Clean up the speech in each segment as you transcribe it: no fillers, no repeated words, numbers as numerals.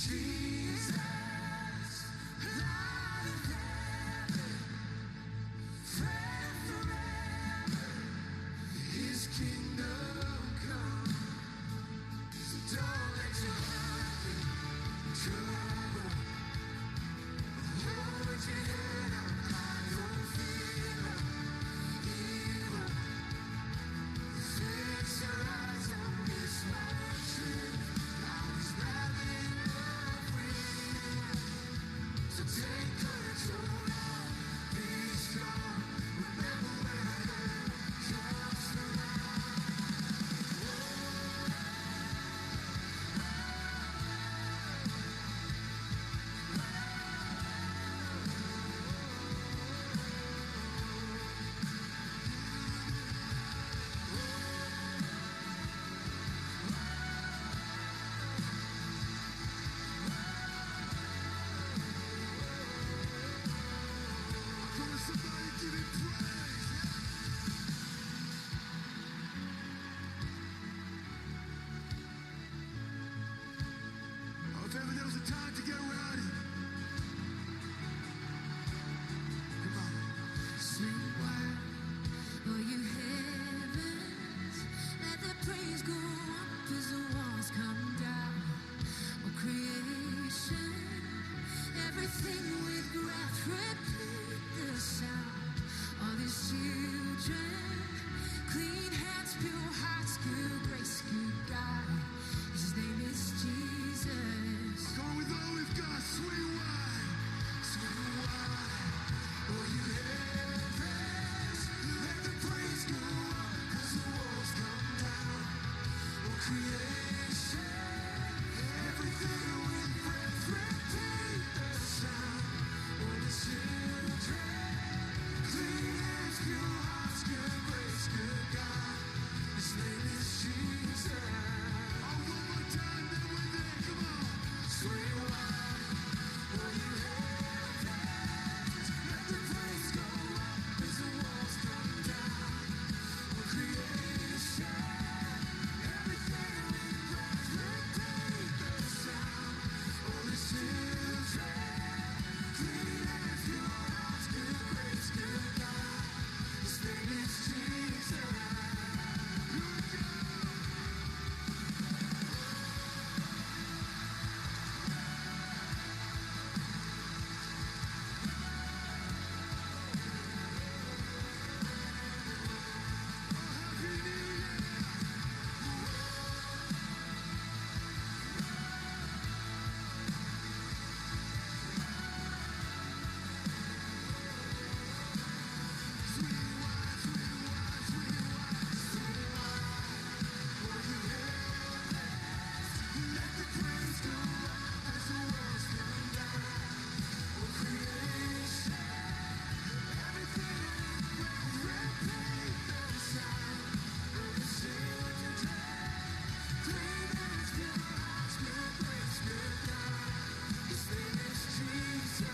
Jesus, light of heaven, friend forever, his kingdom come. So don't let your heart be troubled. Hold your head up high, don't fear evil. Fix your eyes on this one truth. God is nothing but freedom. So take control now, be strong. Remember where help comes from. Come on, somebody give him praise. Oh, if ever there was a time to get rowdy, come on. Sing wild, oh you heavens, let the praise go up as the walls come down. Oh creation, everything with breath, repeat the sound. All these children, clean hands, pure hearts, good grace, good God. His name is Jesus. Come on with all we've got, sweet wine, sweet wine. Oh, you heavens, let the praise go up as the walls come down. Oh, creation, everything with breath, repeat the sound. Oh, the children, clean hands, pure hearts, good grace, good God. His name is Jesus. Oh, one more time, then we're there. Come on. Sweet wine, oh, you heavens, let the praise go up as the walls come down. Oh, creation, everything with breath, repeat the sound. Oh, the children, clean hands, pure hearts, good grace, good God. His name is Jesus. Here we go. Happy New Year. Sweet wine, sweet wine, sweet wine, sweet wine. Oh, you heavens, let the praise go up as the walls come down. Oh, creation, everything with breath, repeat the sound. Oh, the children, clean hands, pure hearts, good grace, good God. His name is Jesus.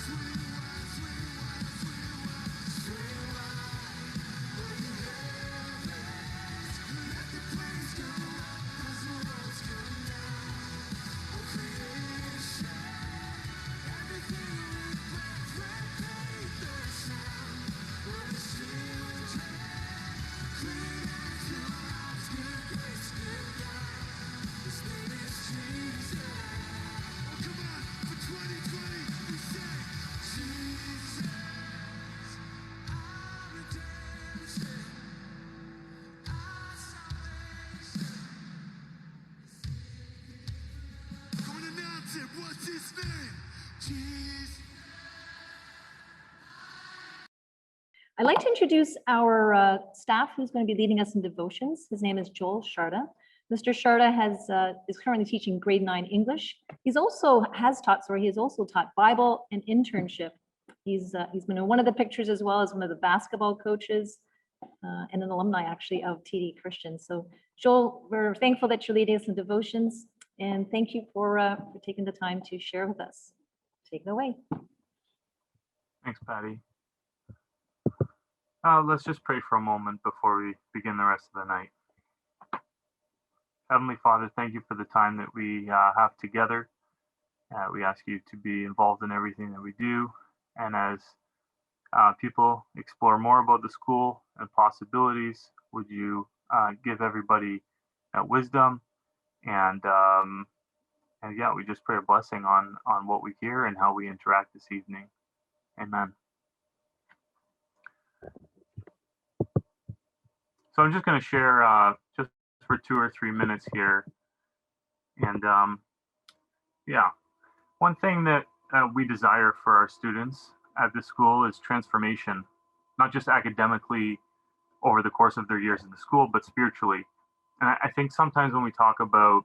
Sweet wine, sweet wine, sweet wine, sweet wine. Oh, you heavens, let the praise go up as the walls come down. Oh, creation, everything with breath, repeat the sound. Oh, the children, clean hands, pure hearts, good grace, good God. His name is Jesus. Oh, come on, for 2020, we say, Jesus, our redemption, our salvation. Come and announce it. What's his name? Jesus. I'd like to introduce our staff who's going to be leading us in devotions. His name is Joel Sharda. Mr. Sharda is currently teaching grade 9 English. He has also taught Bible and internship. He's been in one of the pictures as well as one of the basketball coaches and an alumni actually of TD Christian. So Joel, we're thankful that you're leading us in devotions, and thank you for taking the time to share with us. Take it away. Thanks, Patty. Let's just pray for a moment before we begin the rest of the night. Heavenly Father, thank you for the time that we have together. We ask you to be involved in everything that we do. And as people explore more about the school and possibilities, would you give everybody wisdom and yeah, we just pray a blessing on what we hear and how we interact this evening. Amen. So I'm just going to share just for 2 or 3 minutes here. And yeah, one thing that we desire for our students at the school is transformation, not just academically over the course of their years in the school, but spiritually. And I think sometimes when we talk about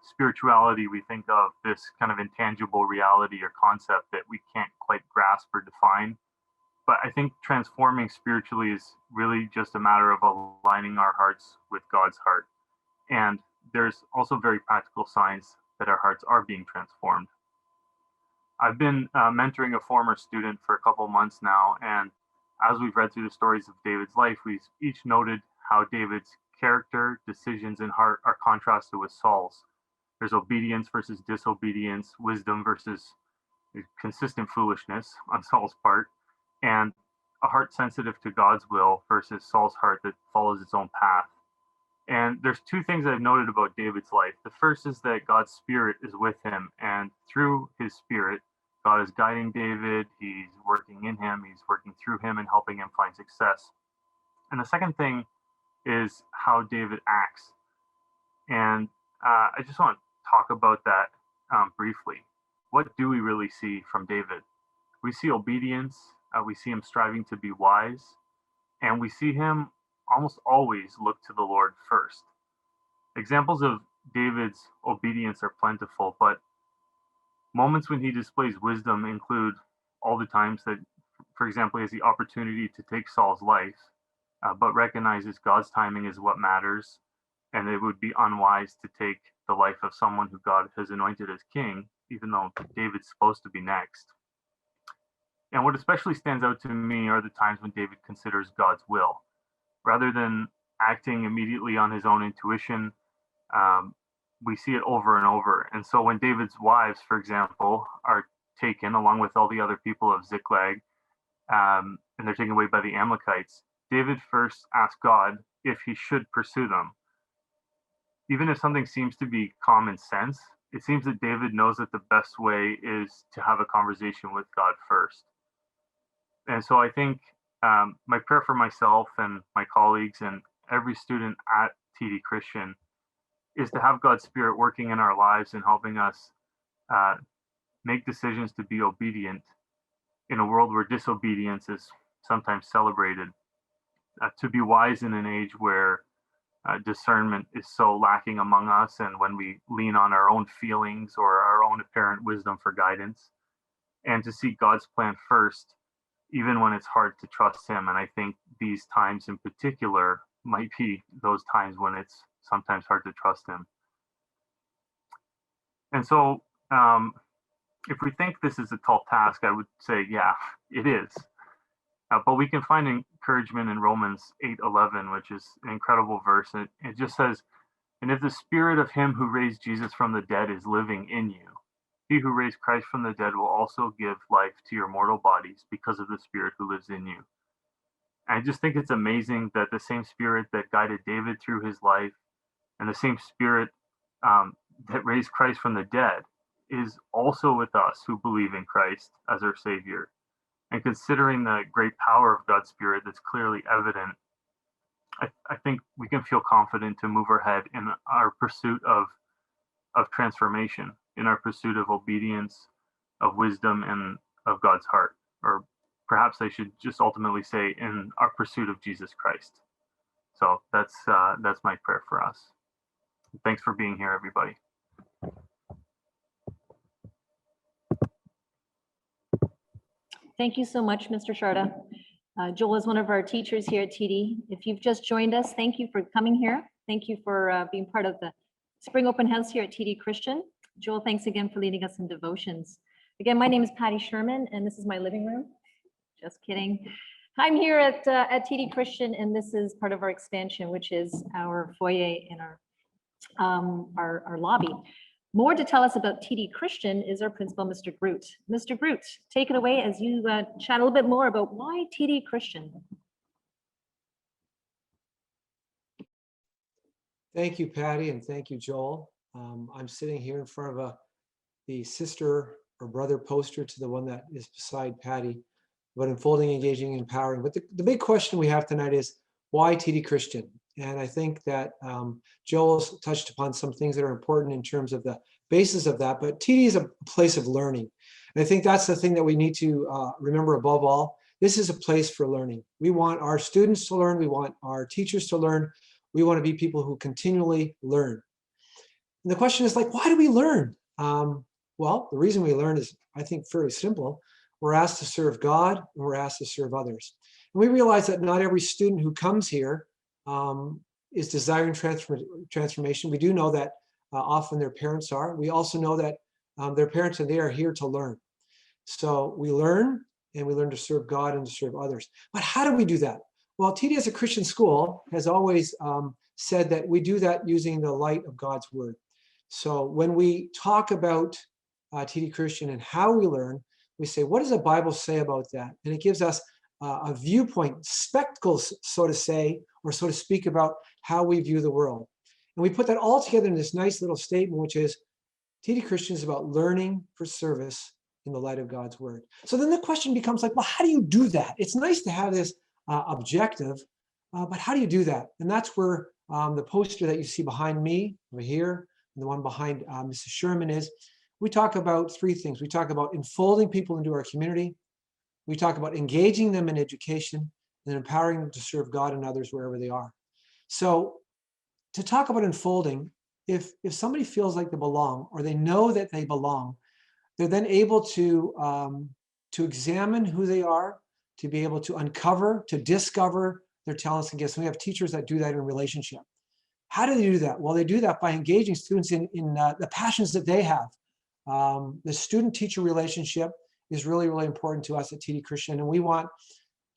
spirituality, we think of this kind of intangible reality or concept that we can't quite grasp or define. But I think transforming spiritually is really just a matter of aligning our hearts with God's heart. And there's also very practical signs that our hearts are being transformed. I've been mentoring a former student for a couple months now, and as we've read through the stories of David's life, we've each noted how David's character, decisions, and heart are contrasted with Saul's. There's obedience versus disobedience, wisdom versus consistent foolishness on Saul's part, and a heart sensitive to God's will versus Saul's heart that follows its own path. And there's 2 things I've noted about David's life. The first is that God's Spirit is with him, and through his Spirit, God is guiding David, he's working in him, he's working through him and helping him find success. And the second thing is how David acts. And I just want to talk about that briefly. What do we really see from David? We see obedience, we see him striving to be wise, and we see him almost always look to the Lord first. Examples of David's obedience are plentiful, but moments when he displays wisdom include all the times that, for example, he has the opportunity to take Saul's life, but recognizes God's timing is what matters, and it would be unwise to take the life of someone who God has anointed as king, even though David's supposed to be next. And what especially stands out to me are the times when David considers God's will. Rather than acting immediately on his own intuition, we see it over and over. And so when David's wives, for example, are taken along with all the other people of Ziklag, and they're taken away by the Amalekites, David first asks God if he should pursue them. Even if something seems to be common sense, it seems that David knows that the best way is to have a conversation with God first. And so I think my prayer for myself and my colleagues and every student at TD Christian is to have God's Spirit working in our lives and helping us make decisions to be obedient in a world where disobedience is sometimes celebrated, to be wise in an age where discernment is so lacking among us, and when we lean on our own feelings or our own apparent wisdom for guidance, and to seek God's plan first, even when it's hard to trust him. And I think these times in particular might be those times when it's sometimes hard to trust him. And so if we think this is a tall task, I would say, yeah, it is. But we can find encouragement in Romans 8:11, which is an incredible verse. It just says, "And if the Spirit of him who raised Jesus from the dead is living in you, he who raised Christ from the dead will also give life to your mortal bodies because of the Spirit who lives in you." I just think it's amazing that the same Spirit that guided David through his life and the same Spirit that raised Christ from the dead is also with us who believe in Christ as our Savior. And considering the great power of God's Spirit that's clearly evident, I think we can feel confident to move ahead in our pursuit of transformation, in our pursuit of obedience, of wisdom, and of God's heart. Or perhaps I should just ultimately say, in our pursuit of Jesus Christ. So that's my prayer for us. Thanks for being here, everybody. Thank you so much, Mr. Sharda. Joel is one of our teachers here at TD. If you've just joined us, thank you for coming here. Thank you for being part of the Spring Open House here at TD Christian. Joel, thanks again for leading us in devotions. Again, my name is Patty Sherman, and this is my living room. Just kidding. I'm here at TD Christian, and this is part of our expansion, which is our foyer and our lobby. More to tell us about TD Christian is our principal, Mr. Groot. Mr. Groot, take it away as you chat a little bit more about why TD Christian. Thank you, Patty, and thank you, Joel. I'm sitting here in front of the sister or brother poster to the one that is beside Patty, about unfolding, engaging, empowering. But the big question we have tonight is, why TD Christian? And I think that Joel's touched upon some things that are important in terms of the basis of that, but TD is a place of learning. And I think that's the thing that we need to remember above all. This is a place for learning. We want our students to learn. We want our teachers to learn. We want to be people who continually learn. And the question is like, why do we learn? Well, the reason we learn is, I think, fairly simple. We're asked to serve God, and we're asked to serve others. And we realize that not every student who comes here is desiring transformation. We do know that often their parents are. We also know that their parents and they are here to learn. So we learn, and we learn to serve God and to serve others. But how do we do that? Well, TD as a Christian school has always said that we do that using the light of God's word. So when we talk about TD Christian and how we learn, we say, what does the Bible say about that? And it gives us a viewpoint, spectacles, so to say, or so to speak, about how we view the world. And we put that all together in this nice little statement, which is TD Christian is about learning for service in the light of God's word. So then the question becomes like, well, how do you do that? It's nice to have this objective, but how do you do that? And that's where the poster that you see behind me over here, and the one behind Mrs. Sherman is. We talk about three things. We talk about enfolding people into our community. We talk about engaging them in education and empowering them to serve God and others wherever they are. So to talk about unfolding, if somebody feels like they belong, or they know that they belong, they're then able to examine who they are, to be able to uncover, to discover their talents and gifts. And we have teachers that do that in relationship. How do they do that? Well, they do that by engaging students in the passions that they have. The student-teacher relationship is really, really important to us at TD Christian. And we want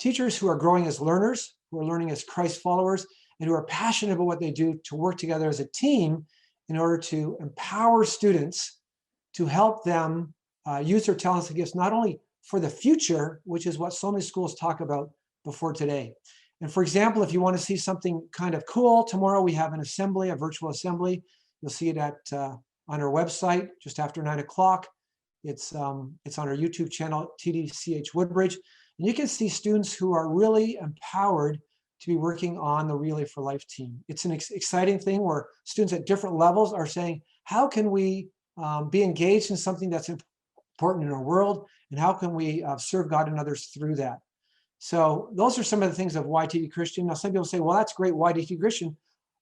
teachers who are growing as learners, who are learning as Christ followers, and who are passionate about what they do to work together as a team in order to empower students, to help them use their talents and gifts, not only for the future, which is what so many schools talk about before today. And for example, if you want to see something kind of cool, tomorrow we have an assembly, a virtual assembly. You'll see it on our website just after 9 o'clock. It's on our YouTube channel, TDCH Woodbridge. And you can see students who are really empowered to be working on the Relay for Life team. It's an exciting thing where students at different levels are saying, how can we be engaged in something that's important in our world? And how can we serve God and others through that? So those are some of the things of why TD Christian. Now, some people say, well, that's great. Why TD Christian?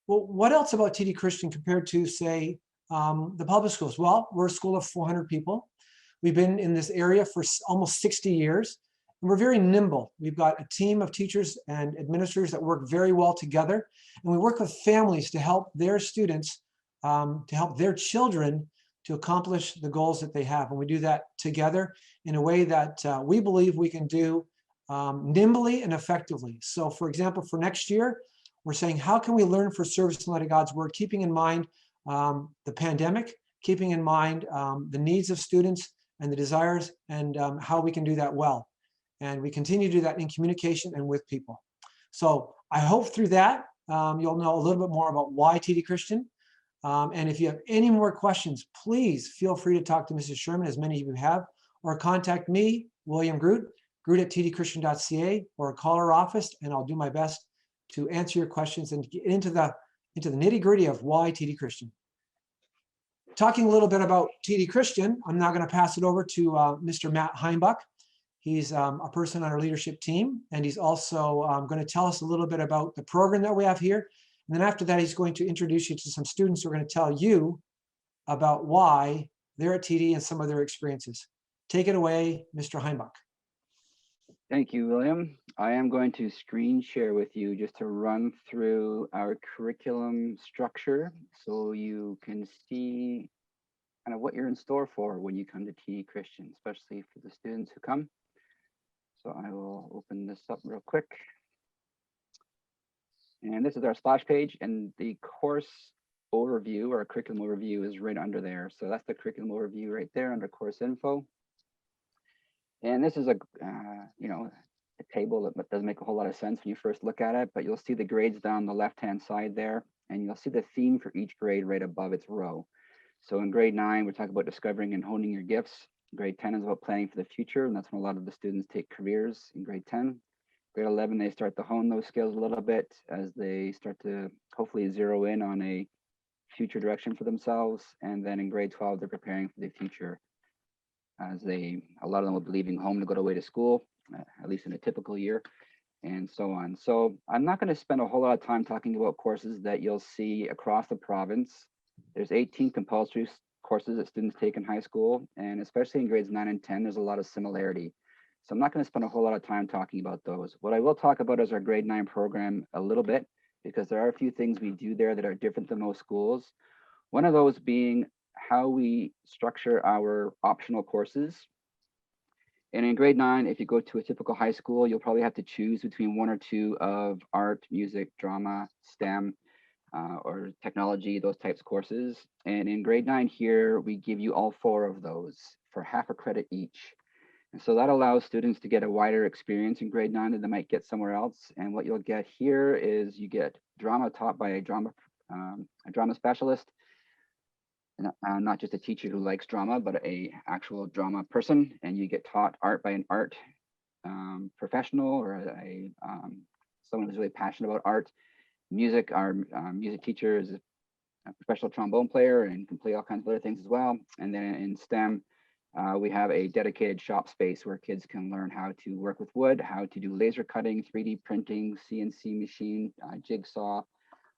Well, what else about TD Christian compared to, say, the public schools? Well, we're a school of 400 people. We've been in this area for almost 60 years, and we're very nimble. We've got a team of teachers and administrators that work very well together, and we work with families to help their students, to help their children to accomplish the goals that they have. And we do that together in a way that we believe we can do nimbly and effectively. So for example, for next year, we're saying, how can we learn for service in light of God's word, keeping in mind the pandemic, keeping in mind the needs of students and the desires, and how we can do that well. And we continue to do that in communication and with people. So I hope through that, you'll know a little bit more about why TD Christian. And if you have any more questions, please feel free to talk to Mrs. Sherman, as many of you have, or contact me, William Groot at tdchristian.ca, or call our office, and I'll do my best to answer your questions and get into the nitty-gritty of why TD Christian. Talking a little bit about TD Christian, I'm now going to pass it over to Mr. Matt Heimbach. He's a person on our leadership team, and he's also going to tell us a little bit about the program that we have here. And then after that, he's going to introduce you to some students who are going to tell you about why they're at TD and some of their experiences. Take it away, Mr. Heimbach. Thank you, William. I am going to screen share with you just to run through our curriculum structure so you can see kind of what you're in store for when you come to TD Christian, especially for the students who come. So I will open this up real quick. And this is our splash page, and the course overview overview or curriculum overview is right under there. So that's the curriculum overview right there under course info. And this is a, you know, a table that doesn't make a whole lot of sense when you first look at it, but you'll see the grades down the left-hand side there, and you'll see the theme for each grade right above its row. So in grade 9, we're talking about discovering and honing your gifts. Grade 10 is about planning for the future, and that's when a lot of the students take careers in grade 10. Grade 11, they start to hone those skills a little bit as they start to hopefully zero in on a future direction for themselves. And then in grade 12, they're preparing for the future as a lot of them will be leaving home to go away to school, at least in a typical year, and so on. So I'm not going to spend a whole lot of time talking about courses that you'll see across the province. There's 18 compulsory courses that students take in high school, and especially in grades 9 and 10, there's a lot of similarity. So I'm not going to spend a whole lot of time talking about those. What I will talk about is our grade 9 program a little bit, because there are a few things we do there that are different than most schools. One of those being how we structure our optional courses. And in grade 9, if you go to a typical high school, you'll probably have to choose between 1 or 2 of art, music, drama, STEM, or technology, those types of courses. And in grade 9 here, we give you all 4 of those for half a credit each. And so that allows students to get a wider experience in grade 9 than they might get somewhere else. And what you'll get here is you get drama taught by a drama specialist, not just a teacher who likes drama, but a actual drama person. And you get taught art by an art professional or someone who's really passionate about art. Music, our music teacher is a professional trombone player and can play all kinds of other things as well. And then in STEM, we have a dedicated shop space where kids can learn how to work with wood, how to do laser cutting, 3D printing, CNC machine, jigsaw,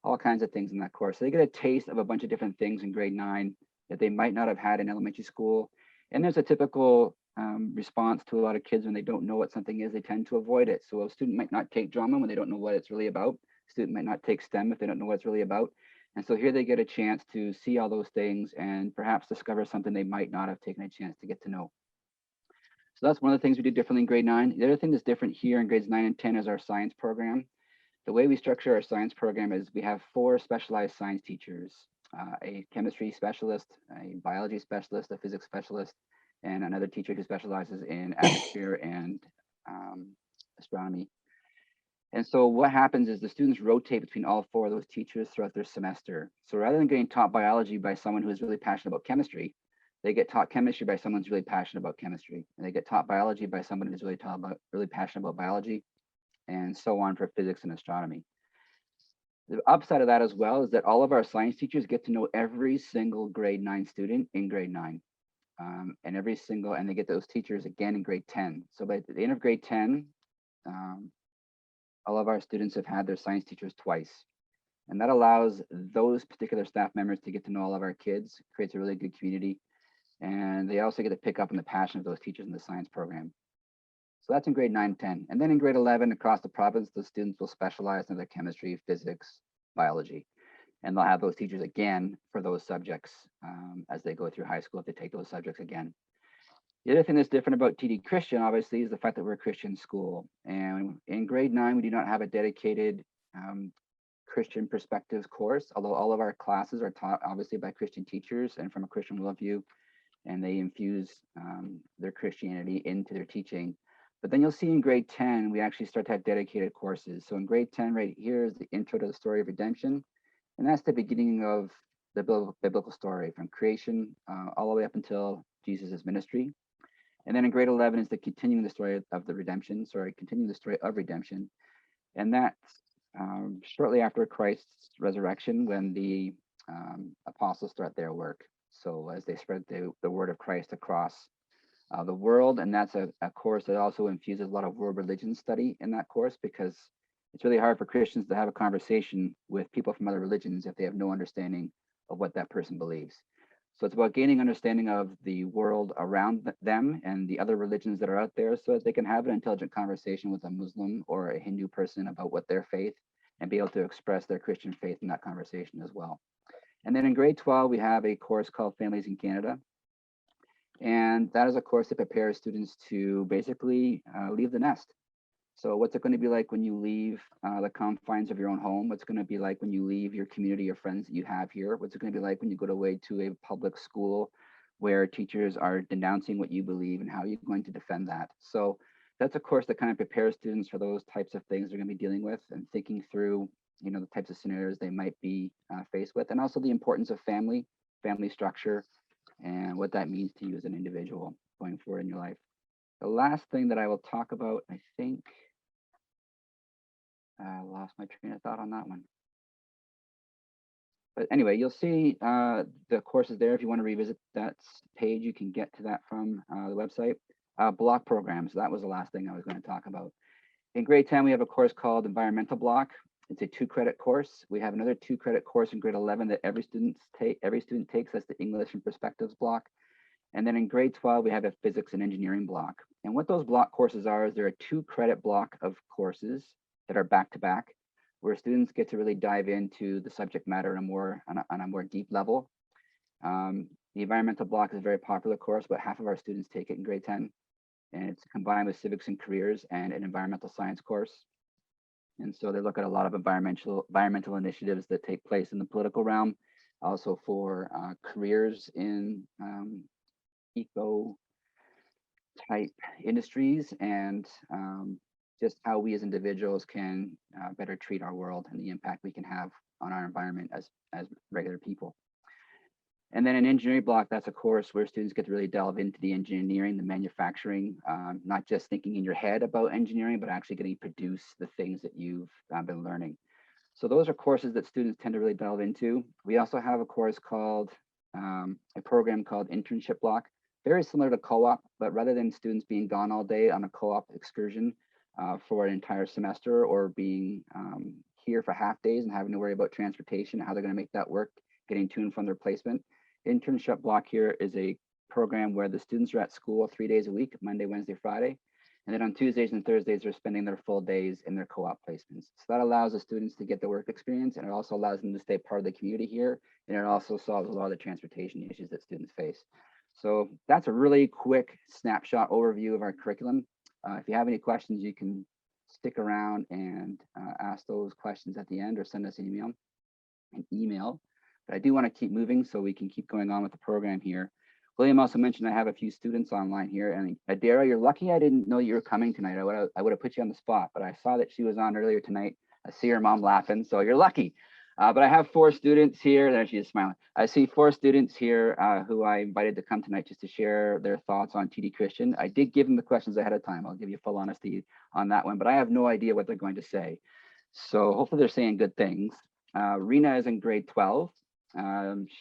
all kinds of things in that course. So they get a taste of a bunch of different things in grade 9 that they might not have had in elementary school. And there's a typical response to a lot of kids when they don't know what something is, they tend to avoid it. So a student might not take drama when they don't know what it's really about. A student might not take STEM if they don't know what it's really about. And so here they get a chance to see all those things and perhaps discover something they might not have taken a chance to get to know. So that's one of the things we do differently in grade 9. The other thing that's different here in grades 9 and 10 is our science program. The way we structure our science program is we have 4 specialized science teachers, a chemistry specialist, a biology specialist, a physics specialist, and another teacher who specializes in atmosphere and astronomy. And so what happens is the students rotate between all 4 of those teachers throughout their semester. So rather than getting taught biology by someone who is really passionate about chemistry, they get taught chemistry by someone who's really passionate about chemistry. And they get taught biology by someone who's really passionate about biology, and so on for physics and astronomy. The upside of that as well is that all of our science teachers get to know every single grade 9 student in grade 9. And they get those teachers again in grade 10. So by the end of grade 10, all of our students have had their science teachers twice. And that allows those particular staff members to get to know all of our kids, creates a really good community. And they also get to pick up on the passion of those teachers in the science program. So that's in grade 9, 10. And then in grade 11, across the province, the students will specialize in their chemistry, physics, biology. And they'll have those teachers again for those subjects as they go through high school if they take those subjects again. The other thing that's different about TD Christian, obviously, is the fact that we're a Christian school. And in grade 9, we do not have a dedicated Christian perspectives course, although all of our classes are taught obviously by Christian teachers and from a Christian worldview, and they infuse their Christianity into their teaching. But then you'll see in grade 10, we actually start to have dedicated courses. So in grade 10 right here is the intro to the story of redemption. And that's the beginning of the biblical story from creation all the way up until Jesus' ministry. And then in grade 11 is the continuing the story of redemption. And that's shortly after Christ's resurrection when the apostles start their work. So as they spread the word of Christ across the world, and that's a course that also infuses a lot of world religion study in that course, because it's really hard for Christians to have a conversation with people from other religions if they have no understanding of what that person believes. So it's about gaining understanding of the world around them and the other religions that are out there so that they can have an intelligent conversation with a Muslim or a Hindu person about what their faith and be able to express their Christian faith in that conversation as well. And then in grade 12, we have a course called Families in Canada. And that is a course that prepares students to basically leave the nest. So what's it going to be like when you leave the confines of your own home? What's it going to be like when you leave your community or friends that you have here? What's it going to be like when you go away to a public school where teachers are denouncing what you believe, and how you're going to defend that? So that's a course that kind of prepares students for those types of things they're going to be dealing with, and thinking through, the types of scenarios they might be faced with, and also the importance of family structure, and what that means to you as an individual going forward in your life. The last thing that I will talk about, I think, I lost my train of thought on that one. But anyway, you'll see the courses there. If you want to revisit that page, you can get to that from the website. Block programs, that was the last thing I was going to talk about. In grade 10, we have a course called Environmental Block. It's a 2-credit course. We have another 2-credit course in grade 11 that every student takes. That's the English and Perspectives block. And then in grade 12, we have a Physics and Engineering block. And what those block courses are is they're a 2-credit block of courses that are back to back, where students get to really dive into the subject matter on a more deep level. The environmental block is a very popular course, but half of our students take it in grade 10, and it's combined with civics and careers and an environmental science course. And so they look at a lot of environmental initiatives that take place in the political realm, also for careers in eco type industries, and just how we as individuals can better treat our world and the impact we can have on our environment as regular people. And then an engineering block, that's a course where students get to really delve into the engineering, the manufacturing, not just thinking in your head about engineering, but actually getting to produce the things that you've been learning. So those are courses that students tend to really delve into. We also have a course called, a program called Internship Block, very similar to co-op, but rather than students being gone all day on a co-op excursion for an entire semester, or being here for half days and having to worry about transportation, how they're going to make that work, getting to and from their placement. Internship Block here is a program where the students are at school 3 days a week, Monday, Wednesday, Friday. And then on Tuesdays and Thursdays, they're spending their full days in their co-op placements. So that allows the students to get the work experience, and it also allows them to stay part of the community here. And it also solves a lot of the transportation issues that students face. So that's a really quick snapshot overview of our curriculum. If you have any questions, you can stick around and ask those questions at the end, or send us an email. But I do want to keep moving so we can keep going on with the program here. William also mentioned I have a few students online here. And Adara, you're lucky I didn't know you were coming tonight. I would have put you on the spot, but I saw that she was on earlier tonight. I see her mom laughing, so you're lucky. But I have 4 students here. There she is, smiling. I see 4 students here who I invited to come tonight just to share their thoughts on TD Christian. I did give them the questions ahead of time. I'll give you full honesty on that one, but I have no idea what they're going to say. So hopefully they're saying good things. Rena is in grade 12.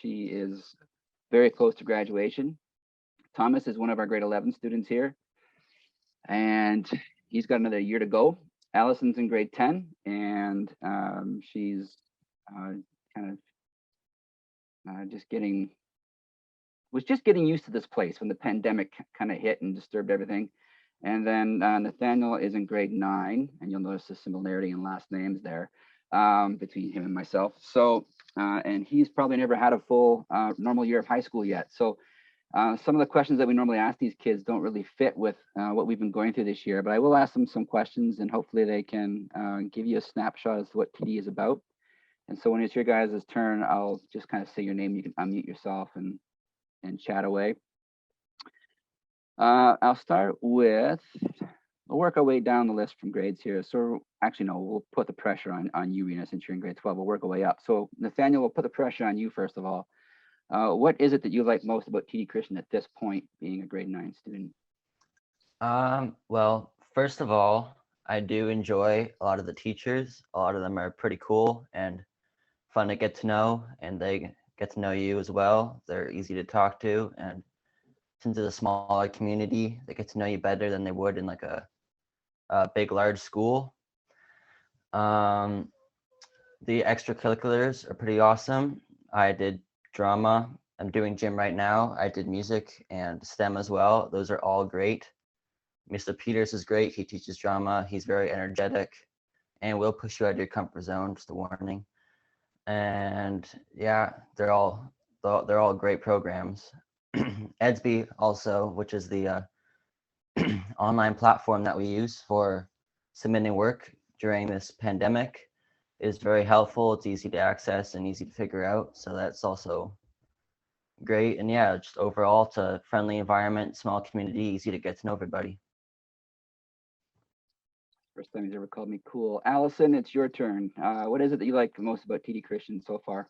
She is very close to graduation. Thomas is one of our grade 11 students here, and he's got another year to go. Allison's in grade 10, and she's was just getting used to this place when the pandemic kind of hit and disturbed everything. And then Nathaniel is in grade 9, and you'll notice the similarity in last names there between him and myself. So, and he's probably never had a full normal year of high school yet. So some of the questions that we normally ask these kids don't really fit with what we've been going through this year, but I will ask them some questions, and hopefully they can give you a snapshot as to what TD is about. And so when it's your guys' turn, I'll just kind of say your name. You can unmute yourself and chat away. I'll start with, we'll work our way down the list from grades here. So actually, no, we'll put the pressure on you, Rena, since you're in grade 12. We'll work our way up. So Nathaniel, we'll put the pressure on you first of all. What is it that you like most about TD Christian at this point, being a grade 9 student? Well, first of all, I do enjoy a lot of the teachers. A lot of them are pretty cool and fun to get to know, and they get to know you as well. They're easy to talk to, and since it's a smaller community, they get to know you better than they would in like a big, large school. The extracurriculars are pretty awesome. I did drama. I'm doing gym right now. I did music and STEM as well. Those are all great. Mr. Peters is great. He teaches drama. He's very energetic and will push you out of your comfort zone, just a warning. And yeah, they're all great programs. EDSB also, which is the online platform that we use for submitting work during this pandemic is very helpful. It's easy to access and easy to figure out. So that's also great. And yeah, just overall, it's a friendly environment, small community, easy to get to know everybody. First time he's ever called me cool. Allison, it's your turn. What is it that you like the most about TD Christian so far?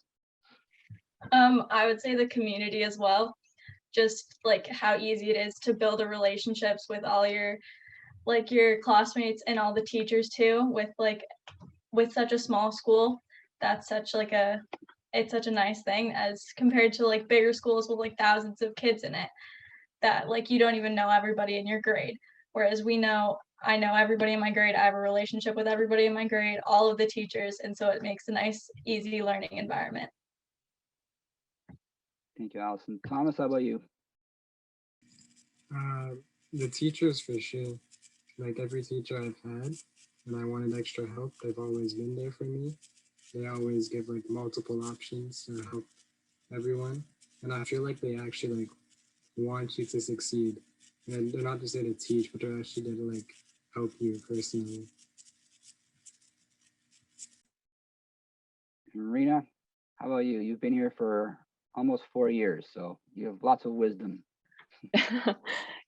I would say the community as well. Just like how easy it is to build relationships with all your classmates and all the teachers too, with such a small school. That's it's such a nice thing as compared to like bigger schools with like thousands of kids in it that like you don't even know everybody in your grade. Whereas I know everybody in my grade, I have a relationship with everybody in my grade, all of the teachers, and so it makes a nice, easy learning environment. Thank you, Allison. Thomas, how about you? The teachers for sure. Like every teacher I've had, and I wanted extra help, they've always been there for me. They always give like multiple options to help everyone, and I feel like they actually like want you to succeed. And they're not just there to teach, but they're actually there to like help you personally. Marina, how about you? You've been here for almost 4 years, so you have lots of wisdom.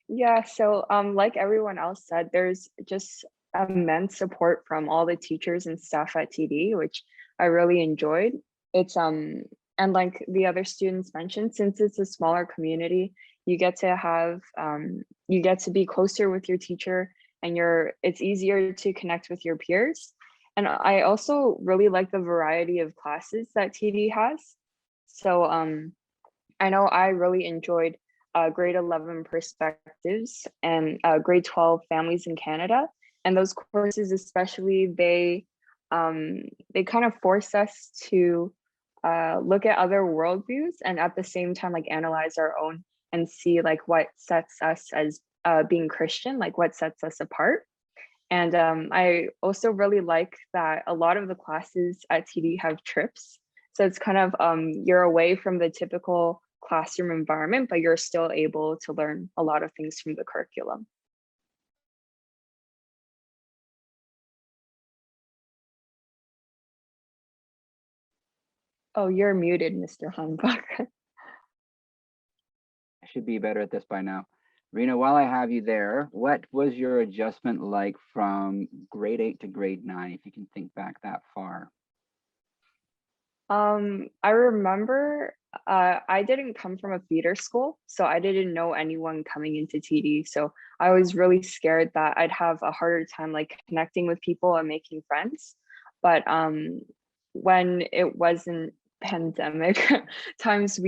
Yeah, so like everyone else said, there's just immense support from all the teachers and staff at TD, which I really enjoyed. It's and like the other students mentioned, since it's a smaller community, you get to be closer with your teacher, and it's easier to connect with your peers. And I also really like the variety of classes that TD has. So I know I really enjoyed grade 11 perspectives and grade 12 families in Canada. And those courses especially, they kind of force us to look at other worldviews and at the same time like analyze our own and see like what sets us as being Christian, like what sets us apart. And I also really like that a lot of the classes at TD have trips. So it's kind of you're away from the typical classroom environment, but you're still able to learn a lot of things from the curriculum. Oh, you're muted, Mr. Hanbach. I should be better at this by now. Rena, while I have you there, what was your adjustment like from grade 8 to grade 9, if you can think back that far? I remember I didn't come from a theater school, so I didn't know anyone coming into TD. So I was really scared that I'd have a harder time like connecting with people and making friends. But when it wasn't pandemic times,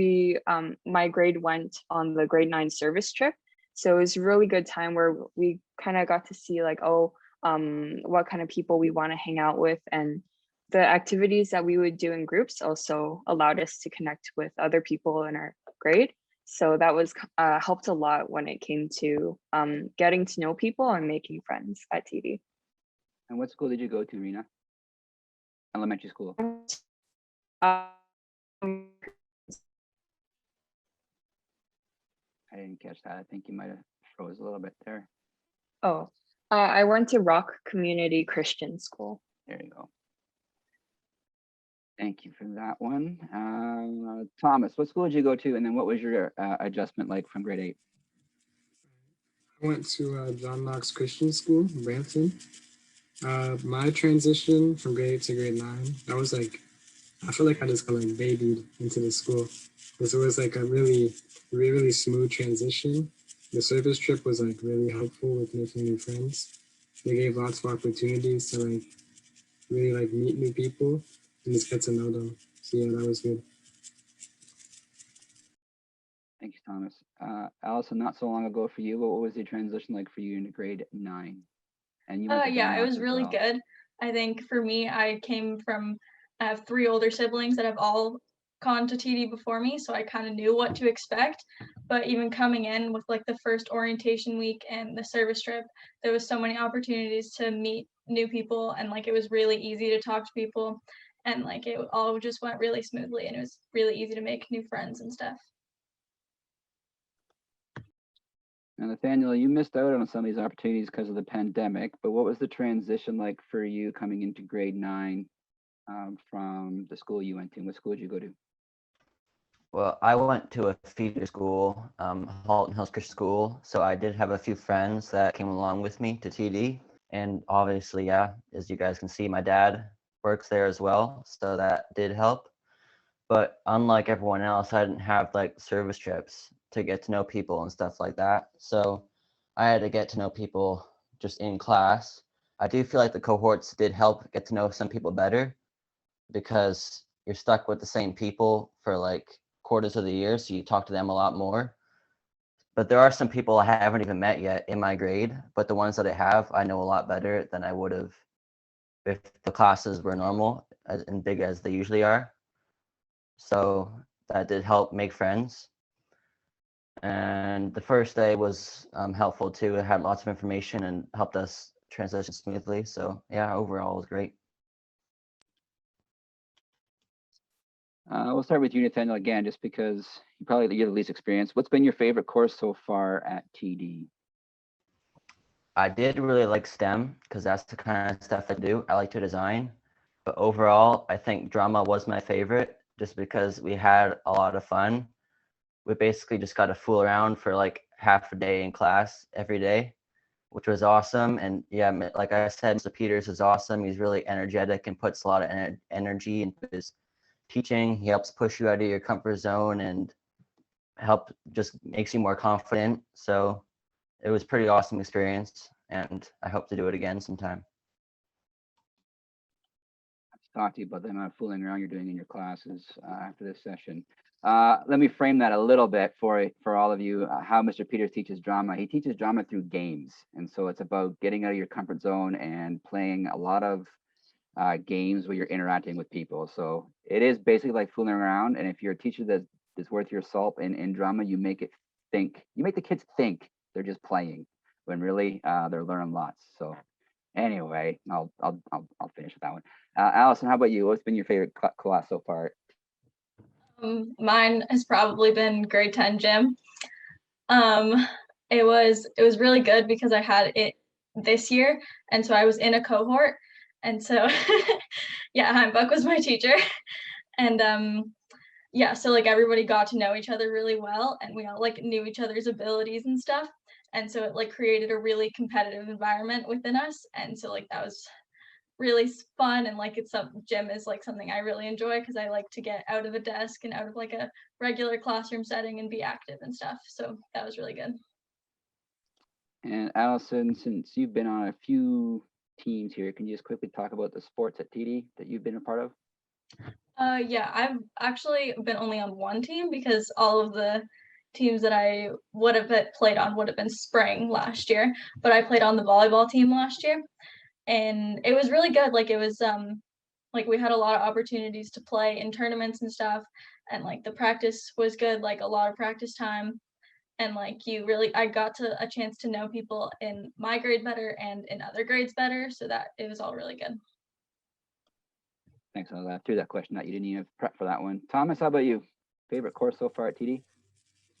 my grade went on the grade 9 service trip. So it was a really good time where we kind of got to see like, what kind of people we want to hang out with, and the activities that we would do in groups also allowed us to connect with other people in our grade. So that was helped a lot when it came to getting to know people and making friends at TD. And what school did you go to, Rena? Elementary school. Um, I didn't catch that. I think you might have froze a little bit there. I went to Rock Community Christian School. There you go. Thank you for that one. Thomas, what school did you go to? And then what was your adjustment like from grade 8? I went to John Knox Christian School in Brampton. My transition from grade 8 to grade 9, I was like, I feel like I just got like babied into the school. Because it was like a really, really smooth transition. The service trip was like really helpful with making new friends. They gave lots of opportunities to like really like meet new people and just get to know them. So yeah, that was good. Thank you, Thomas. Allison, not so long ago for you, but what was the transition like for you into grade 9? And you went to Yeah, John it Knox was as really well. good. I think for me, I have 3 older siblings that have all gone to TD before me, so I kind of knew what to expect. But even coming in with like the first orientation week and the service trip, there was so many opportunities to meet new people, and like it was really easy to talk to people, and like it all just went really smoothly, and it was really easy to make new friends and stuff. Now, Nathaniel, you missed out on some of these opportunities because of the pandemic, but what was the transition like for you coming into grade 9 from the school you went to? What school did you go to? Well, I went to a feeder school, Halton Hills Christian School, so I did have a few friends that came along with me to TD. And obviously, yeah, as you guys can see, my dad works there as well, so that did help. But unlike everyone else, I didn't have like service trips to get to know people and stuff like that. So I had to get to know people just in class. I do feel like the cohorts did help get to know some people better because you're stuck with the same people for like quarters of the year, so you talk to them a lot more. But there are some people I haven't even met yet in my grade, but the ones that I have, I know a lot better than I would have if the classes were normal and big as they usually are. So that did help make friends. And the first day was helpful too. It had lots of information and helped us transition smoothly. So yeah, overall it was great. We'll start with you, Nathaniel, again, just because you probably have the least experience. What's been your favorite course so far at TD? I did really like STEM because that's the kind of stuff I do. I like to design. But overall, I think drama was my favorite just because we had a lot of fun. We basically just got to fool around for like half a day in class every day, which was awesome. And yeah, like I said, Mr. Peters is awesome. He's really energetic and puts a lot of energy into his teaching. He helps push you out of your comfort zone and just makes you more confident. So it was pretty awesome experience, and I hope to do it again sometime. Talk to you about the amount of fooling around you're doing in your classes after this session. Let me frame that a little bit for all of you, how Mr. Peters teaches drama. He teaches drama through games. And so it's about getting out of your comfort zone and playing a lot of games where you're interacting with people. So it is basically like fooling around. And if you're a teacher that is worth your salt in drama, you make the kids think they're just playing when really they're learning lots. So anyway, I'll finish with that one. Allison, how about you? What's been your favorite class so far? Mine has probably been grade 10 gym. It was really good because I had it this year, and so I was in a cohort, and so yeah, Heimbach was my teacher, and yeah, so like everybody got to know each other really well, and we all like knew each other's abilities and stuff, and so it like created a really competitive environment within us, and so like that was really fun, and like gym is like something I really enjoy because I like to get out of a desk and out of like a regular classroom setting and be active and stuff. So that was really good. And Allison, since you've been on a few teams here, can you just quickly talk about the sports at TD that you've been a part of? Yeah, I've actually been only on one team because all of the teams that I would have played on would have been spring last year, but I played on the volleyball team last year, and it was really good. Like it was like we had a lot of opportunities to play in tournaments and stuff, and like the practice was good, like a lot of practice time, and like I got a chance to know people in my grade better and in other grades better, so that it was all really good. Thanks. I threw that question out. You didn't even prep for that one. Thomas, how about you? Favorite course so far at TD?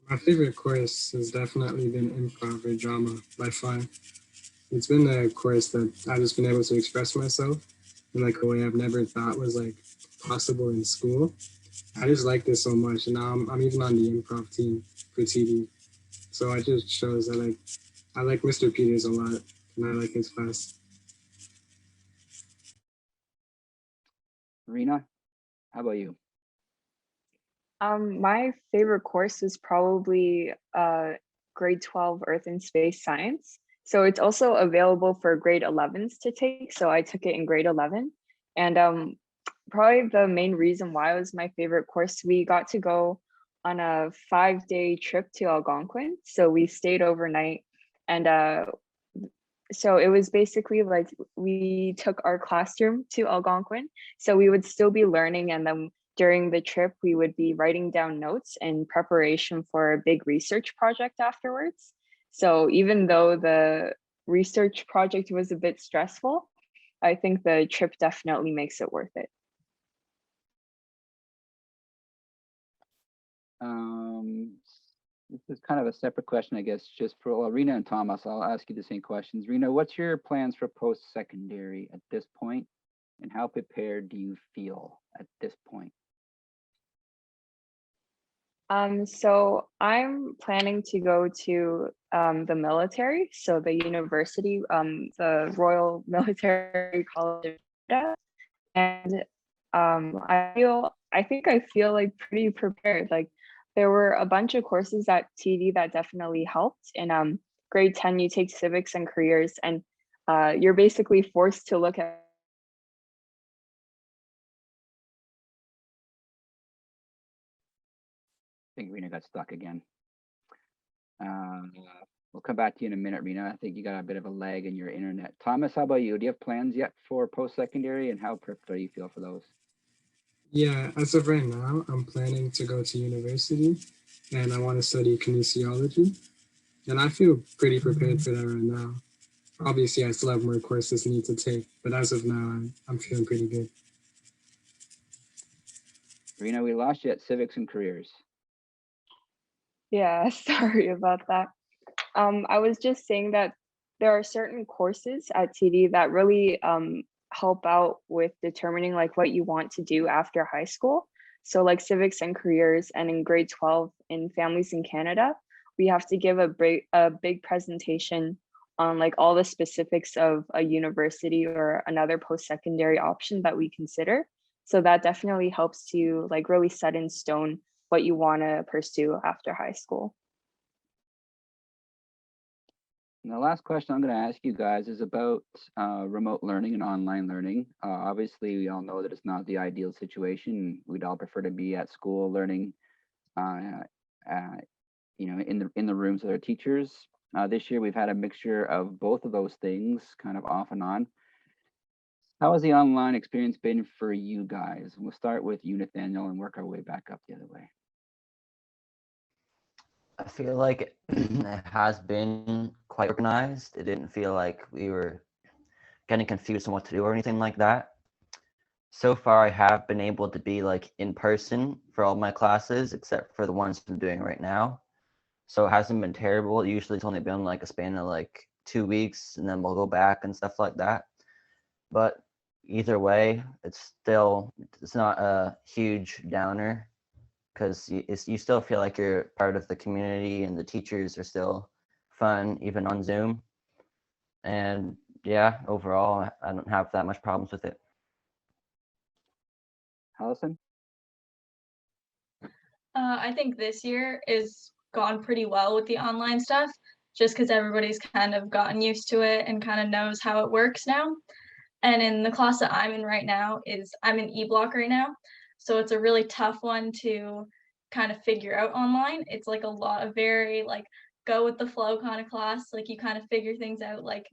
My favorite course has definitely been improv or drama by far. It's been a course that I've just been able to express myself in like a way I've never thought was like possible in school. I just like this so much, and now I'm even on the improv team for TD. So it just shows that like I like Mr. Peters a lot, and I like his class. Rena, how about you? My favorite course is probably grade 12 Earth and Space Science. So it's also available for grade 11s to take. So I took it in grade 11. And probably the main reason why it was my favorite course, we got to go on a 5-day trip to Algonquin. So we stayed overnight, and so it was basically like we took our classroom to Algonquin. So we would still be learning, and then during the trip, we would be writing down notes in preparation for a big research project afterwards. So even though the research project was a bit stressful, I think the trip definitely makes it worth it. This is kind of a separate question, I guess, just for well, Rena and Thomas. I'll ask you the same questions. Rena, what's your plans for post-secondary at this point, and how prepared do you feel at this point? So I'm planning to go to the military, so the university, the Royal Military College of Canada, and I think I feel like pretty prepared. Like there were a bunch of courses at TD that definitely helped. In grade 10, you take civics and careers, and you're basically forced to look at I think Rena got stuck again. We'll come back to you in a minute, Rena. I think you got a bit of a lag in your internet. Thomas, how about you? Do you have plans yet for post-secondary, and how prepared do you feel for those? Yeah, as of right now, I'm planning to go to university and I want to study kinesiology. And I feel pretty prepared for that right now. Obviously, I still have more courses I need to take, but as of now, I'm feeling pretty good. Rena, we lost you at civics and careers. Yeah, sorry about that. I was just saying that there are certain courses at TD that really help out with determining like what you want to do after high school. So like civics and careers, and in grade 12 in families in Canada, we have to give a big presentation on like all the specifics of a university or another post-secondary option that we consider. So that definitely helps to like really set in stone what you want to pursue after high school. And the last question I'm going to ask you guys is about remote learning and online learning. Obviously, we all know that it's not the ideal situation. We'd all prefer to be at school learning, in the rooms with our teachers. This year, we've had a mixture of both of those things, kind of off and on. How has the online experience been for you guys? We'll start with you, Nathaniel, and work our way back up the other way. I feel like it has been quite organized. It didn't feel like we were getting confused on what to do or anything like that. So far, I have been able to be like in person for all my classes, except for the ones I'm doing right now. So it hasn't been terrible. Usually it's only been like a span of like 2 weeks, and then we'll go back and stuff like that. But either way, it's not a huge downer, because you still feel like you're part of the community, and the teachers are still fun, even on Zoom. And yeah, overall, I don't have that much problems with it. Allison? I think this year is gone pretty well with the online stuff, just because everybody's kind of gotten used to it and kind of knows how it works now. And in the class that I'm in right now I'm in E-Block right now. So it's a really tough one to kind of figure out online. It's like a lot of very like go with the flow kind of class. Like you kind of figure things out. Like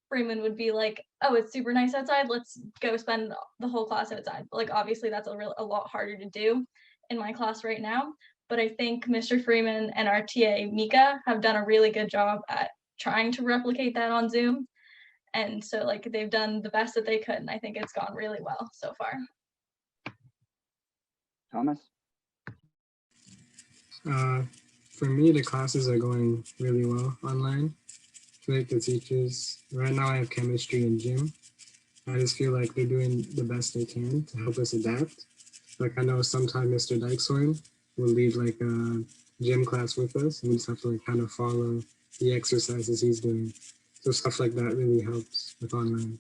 Freeman would be like, oh, it's super nice outside. Let's go spend the whole class outside. But like obviously that's a lot harder to do in my class right now. But I think Mr. Freeman and our TA Mika have done a really good job at trying to replicate that on Zoom. And so like they've done the best that they could, and I think it's gone really well so far. Thomas? For me, the classes are going really well online. I feel like the teachers, right now I have chemistry and gym. I just feel like they're doing the best they can to help us adapt. Like I know sometimes Mr. Dykeshorn will lead like a gym class with us, and we just have to like kind of follow the exercises he's doing. So stuff like that really helps with online.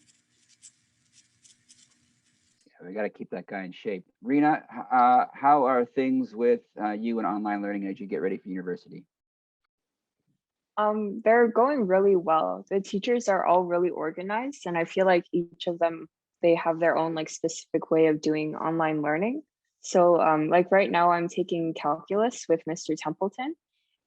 We got to keep that guy in shape. Rena, how are things with you and online learning as you get ready for university? They're going really well. The teachers are all really organized, and I feel like each of them, they have their own like specific way of doing online learning. So like right now I'm taking calculus with Mr. Templeton,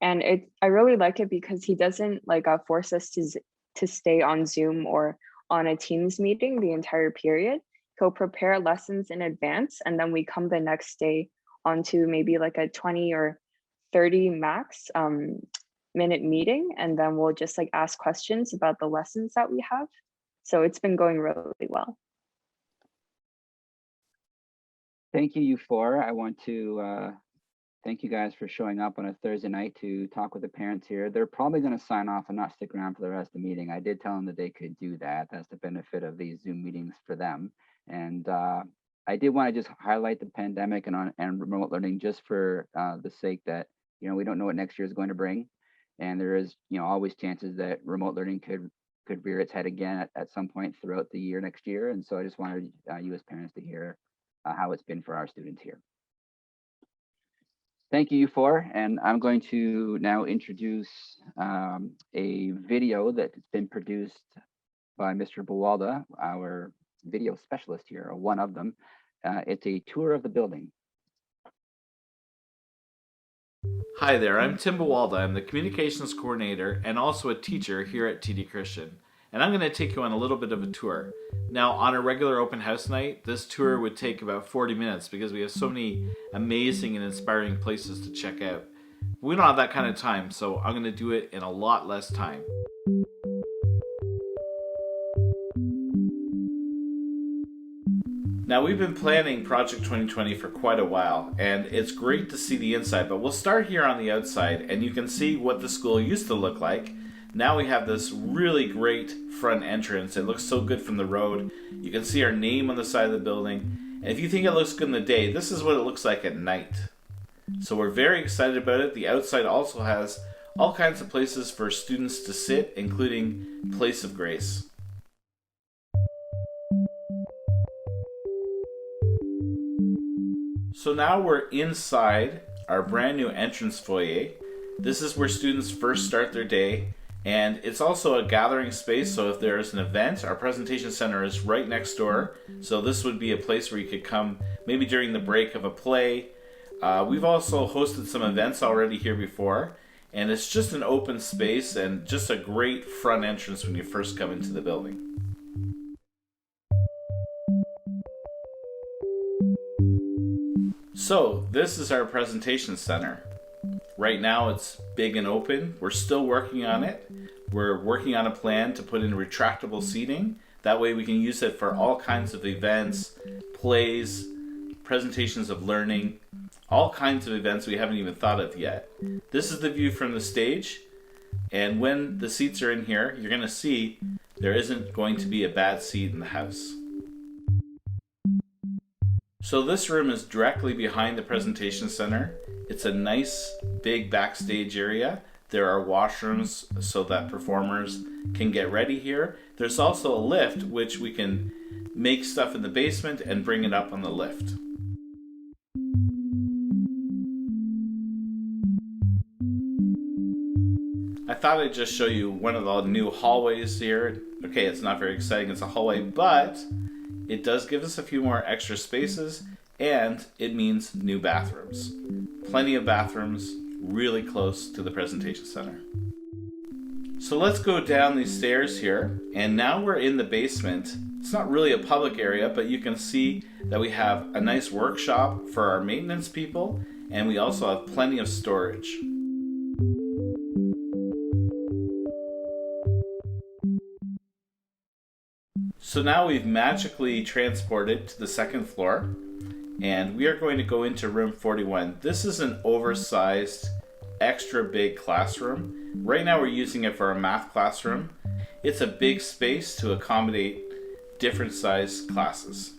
and I really like it because he doesn't like force us to stay on Zoom or on a Teams meeting the entire period. He'll prepare lessons in advance, and then we come the next day onto maybe like a 20 or 30 max minute meeting, and then we'll just like ask questions about the lessons that we have. So it's been going really well. Thank you, you four. I want to thank you guys for showing up on a Thursday night to talk with the parents here. They're probably going to sign off and not stick around for the rest of the meeting. I did tell them that they could do that. That's the benefit of these Zoom meetings for them. And I did want to just highlight the pandemic and remote learning just for the sake that, we don't know what next year is going to bring. And there is, always chances that remote learning could rear its head again at some point throughout the year next year. And so I just wanted you as parents to hear how it's been for our students here. Thank you, U4. And I'm going to now introduce a video that's been produced by Mr. Buwalda, our video specialist here, or one of them. It's a tour of the building. Hi there, I'm Tim Buwalda. I'm the communications coordinator and also a teacher here at TD Christian. And I'm going to take you on a little bit of a tour. Now, on a regular open house night, this tour would take about 40 minutes because we have so many amazing and inspiring places to check out. We don't have that kind of time, so I'm going to do it in a lot less time. Now, we've been planning Project 2020 for quite a while, and it's great to see the inside, but we'll start here on the outside, and you can see what the school used to look like. Now we have this really great front entrance. It looks so good from the road. You can see our name on the side of the building. And if you think it looks good in the day, this is what it looks like at night. So we're very excited about it. The outside also has all kinds of places for students to sit, including Place of Grace. So now we're inside our brand new entrance foyer. This is where students first start their day. And it's also a gathering space, so if there's an event, our presentation center is right next door. So this would be a place where you could come maybe during the break of a play. We've also hosted some events already here before, and it's just an open space and just a great front entrance when you first come into the building. So this is our presentation center. Right now it's big and open. We're still working on it. We're working on a plan to put in retractable seating. That way we can use it for all kinds of events, plays, presentations of learning, all kinds of events we haven't even thought of yet. This is the view from the stage. And when the seats are in here, you're going to see there isn't going to be a bad seat in the house. So this room is directly behind the presentation center. It's a nice big backstage area. There are washrooms so that performers can get ready here. There's also a lift which we can make stuff in the basement and bring it up on the lift. I thought I'd just show you one of the new hallways here. Okay, it's not very exciting, it's a hallway, but it does give us a few more extra spaces, and it means new bathrooms. Plenty of bathrooms really close to the presentation center. So let's go down these stairs here, and now we're in the basement. It's not really a public area, but you can see that we have a nice workshop for our maintenance people, and we also have plenty of storage. So now we've magically transported to the second floor, and we are going to go into room 41. This is an oversized, extra big classroom. Right now we're using it for a math classroom. It's a big space to accommodate different size classes.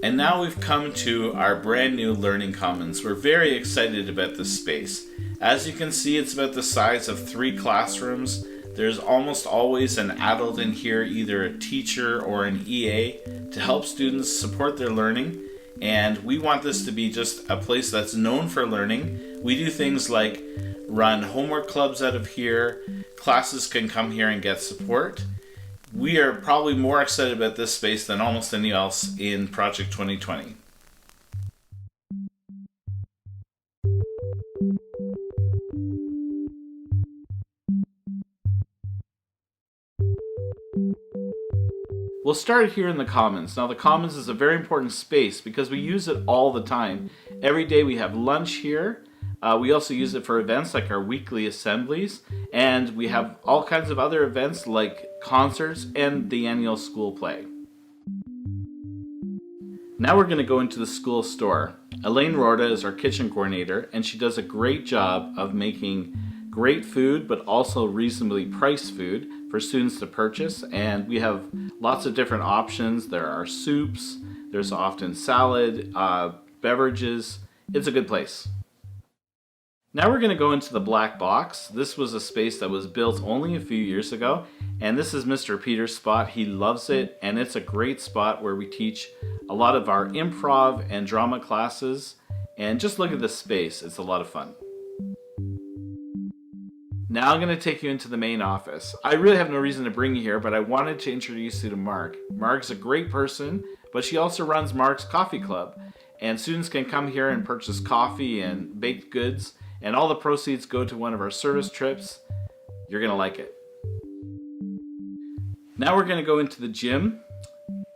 And now we've come to our brand new Learning Commons. We're very excited about this space. As you can see, it's about the size of 3 classrooms. There's almost always an adult in here, either a teacher or an EA, to help students support their learning. And we want this to be just a place that's known for learning. We do things like run homework clubs out of here. Classes can come here and get support. We are probably more excited about this space than almost any else in Project 2020. We'll start here in the Commons. Now the Commons is a very important space because we use it all the time. Every day we have lunch here. We also use it for events like our weekly assemblies, and we have all kinds of other events like concerts and the annual school play. Now we're going to go into the school store. Elaine Rorda is our kitchen coordinator, and she does a great job of making great food, but also reasonably priced food for students to purchase. And we have lots of different options. There are soups, there's often salad, beverages. It's a good place. Now we're going to go into the black box. This was a space that was built only a few years ago, and this is Mr. Peter's spot. He loves it, and it's a great spot where we teach a lot of our improv and drama classes. And just look at this space. It's a lot of fun. Now I'm going to take you into the main office. I really have no reason to bring you here, but I wanted to introduce you to Mark. Mark's a great person, but she also runs Mark's Coffee Club. And students can come here and purchase coffee and baked goods, and all the proceeds go to one of our service trips. You're going to like it. Now we're going to go into the gym.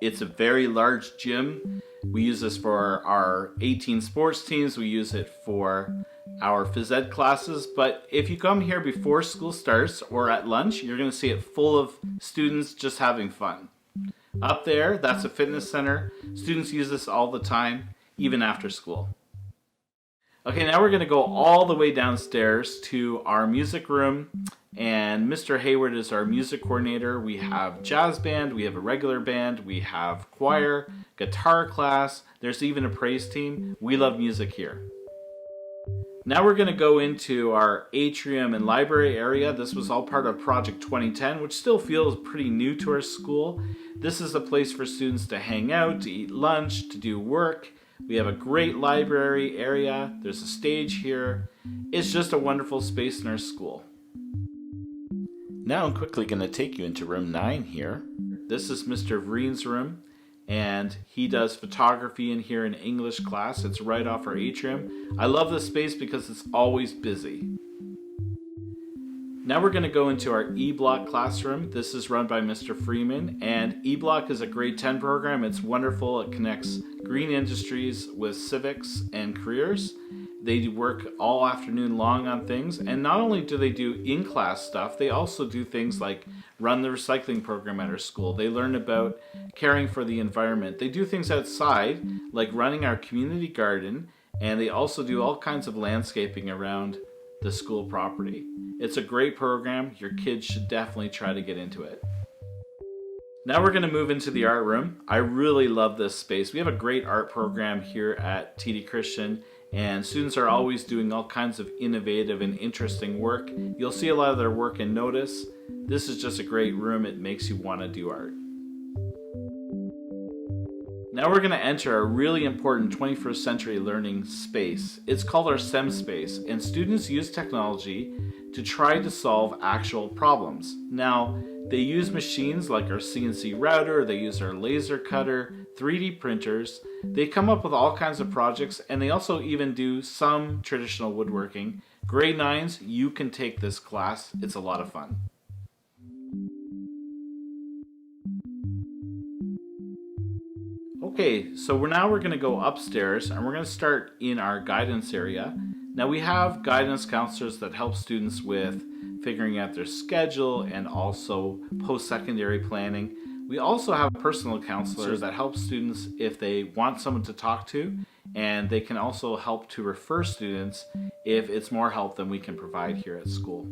It's a very large gym. We use this for our 18 sports teams. We use it for our phys ed classes. But if you come here before school starts or at lunch, you're going to see it full of students just having fun. Up there, that's a fitness center. Students use this all the time, even after school. Okay, now we're going to go all the way downstairs to our music room, and Mr. Hayward is our music coordinator. We have jazz band, we have a regular band, we have choir, guitar class, there's even a praise team. We love music here. Now we're going to go into our atrium and library area. This was all part of Project 2010, which still feels pretty new to our school. This is a place for students to hang out, to eat lunch, to do work. We have a great library area. There's a stage here. It's just a wonderful space in our school. Now I'm quickly going to take you into room 9 here. This is Mr. Vreen's room, and he does photography in here in English class. It's right off our atrium. I love this space because it's always busy. Now we're going to go into our E-Block classroom. This is run by Mr. Freeman, and E-Block is a grade 10 program. It's wonderful. It connects green industries with civics and careers. They work all afternoon long on things, and not only do they do in-class stuff, they also do things like run the recycling program at our school. They learn about caring for the environment. They do things outside, like running our community garden, and they also do all kinds of landscaping around the school property. It's a great program. Your kids should definitely try to get into it. Now we're going to move into the art room. I really love this space. We have a great art program here at TD Christian, and students are always doing all kinds of innovative and interesting work. You'll see a lot of their work in Notice. This is just a great room. It makes you want to do art. Now we're going to enter a really important 21st century learning space. It's called our STEM space, and students use technology to try to solve actual problems. Now, they use machines like our CNC router, they use our laser cutter, 3D printers. They come up with all kinds of projects, and they also even do some traditional woodworking. Grade 9s, you can take this class. It's a lot of fun. Okay, so now we're going to go upstairs, and we're going to start in our guidance area. Now we have guidance counselors that help students with figuring out their schedule and also post-secondary planning. We also have personal counselors that help students if they want someone to talk to, and they can also help to refer students if it's more help than we can provide here at school.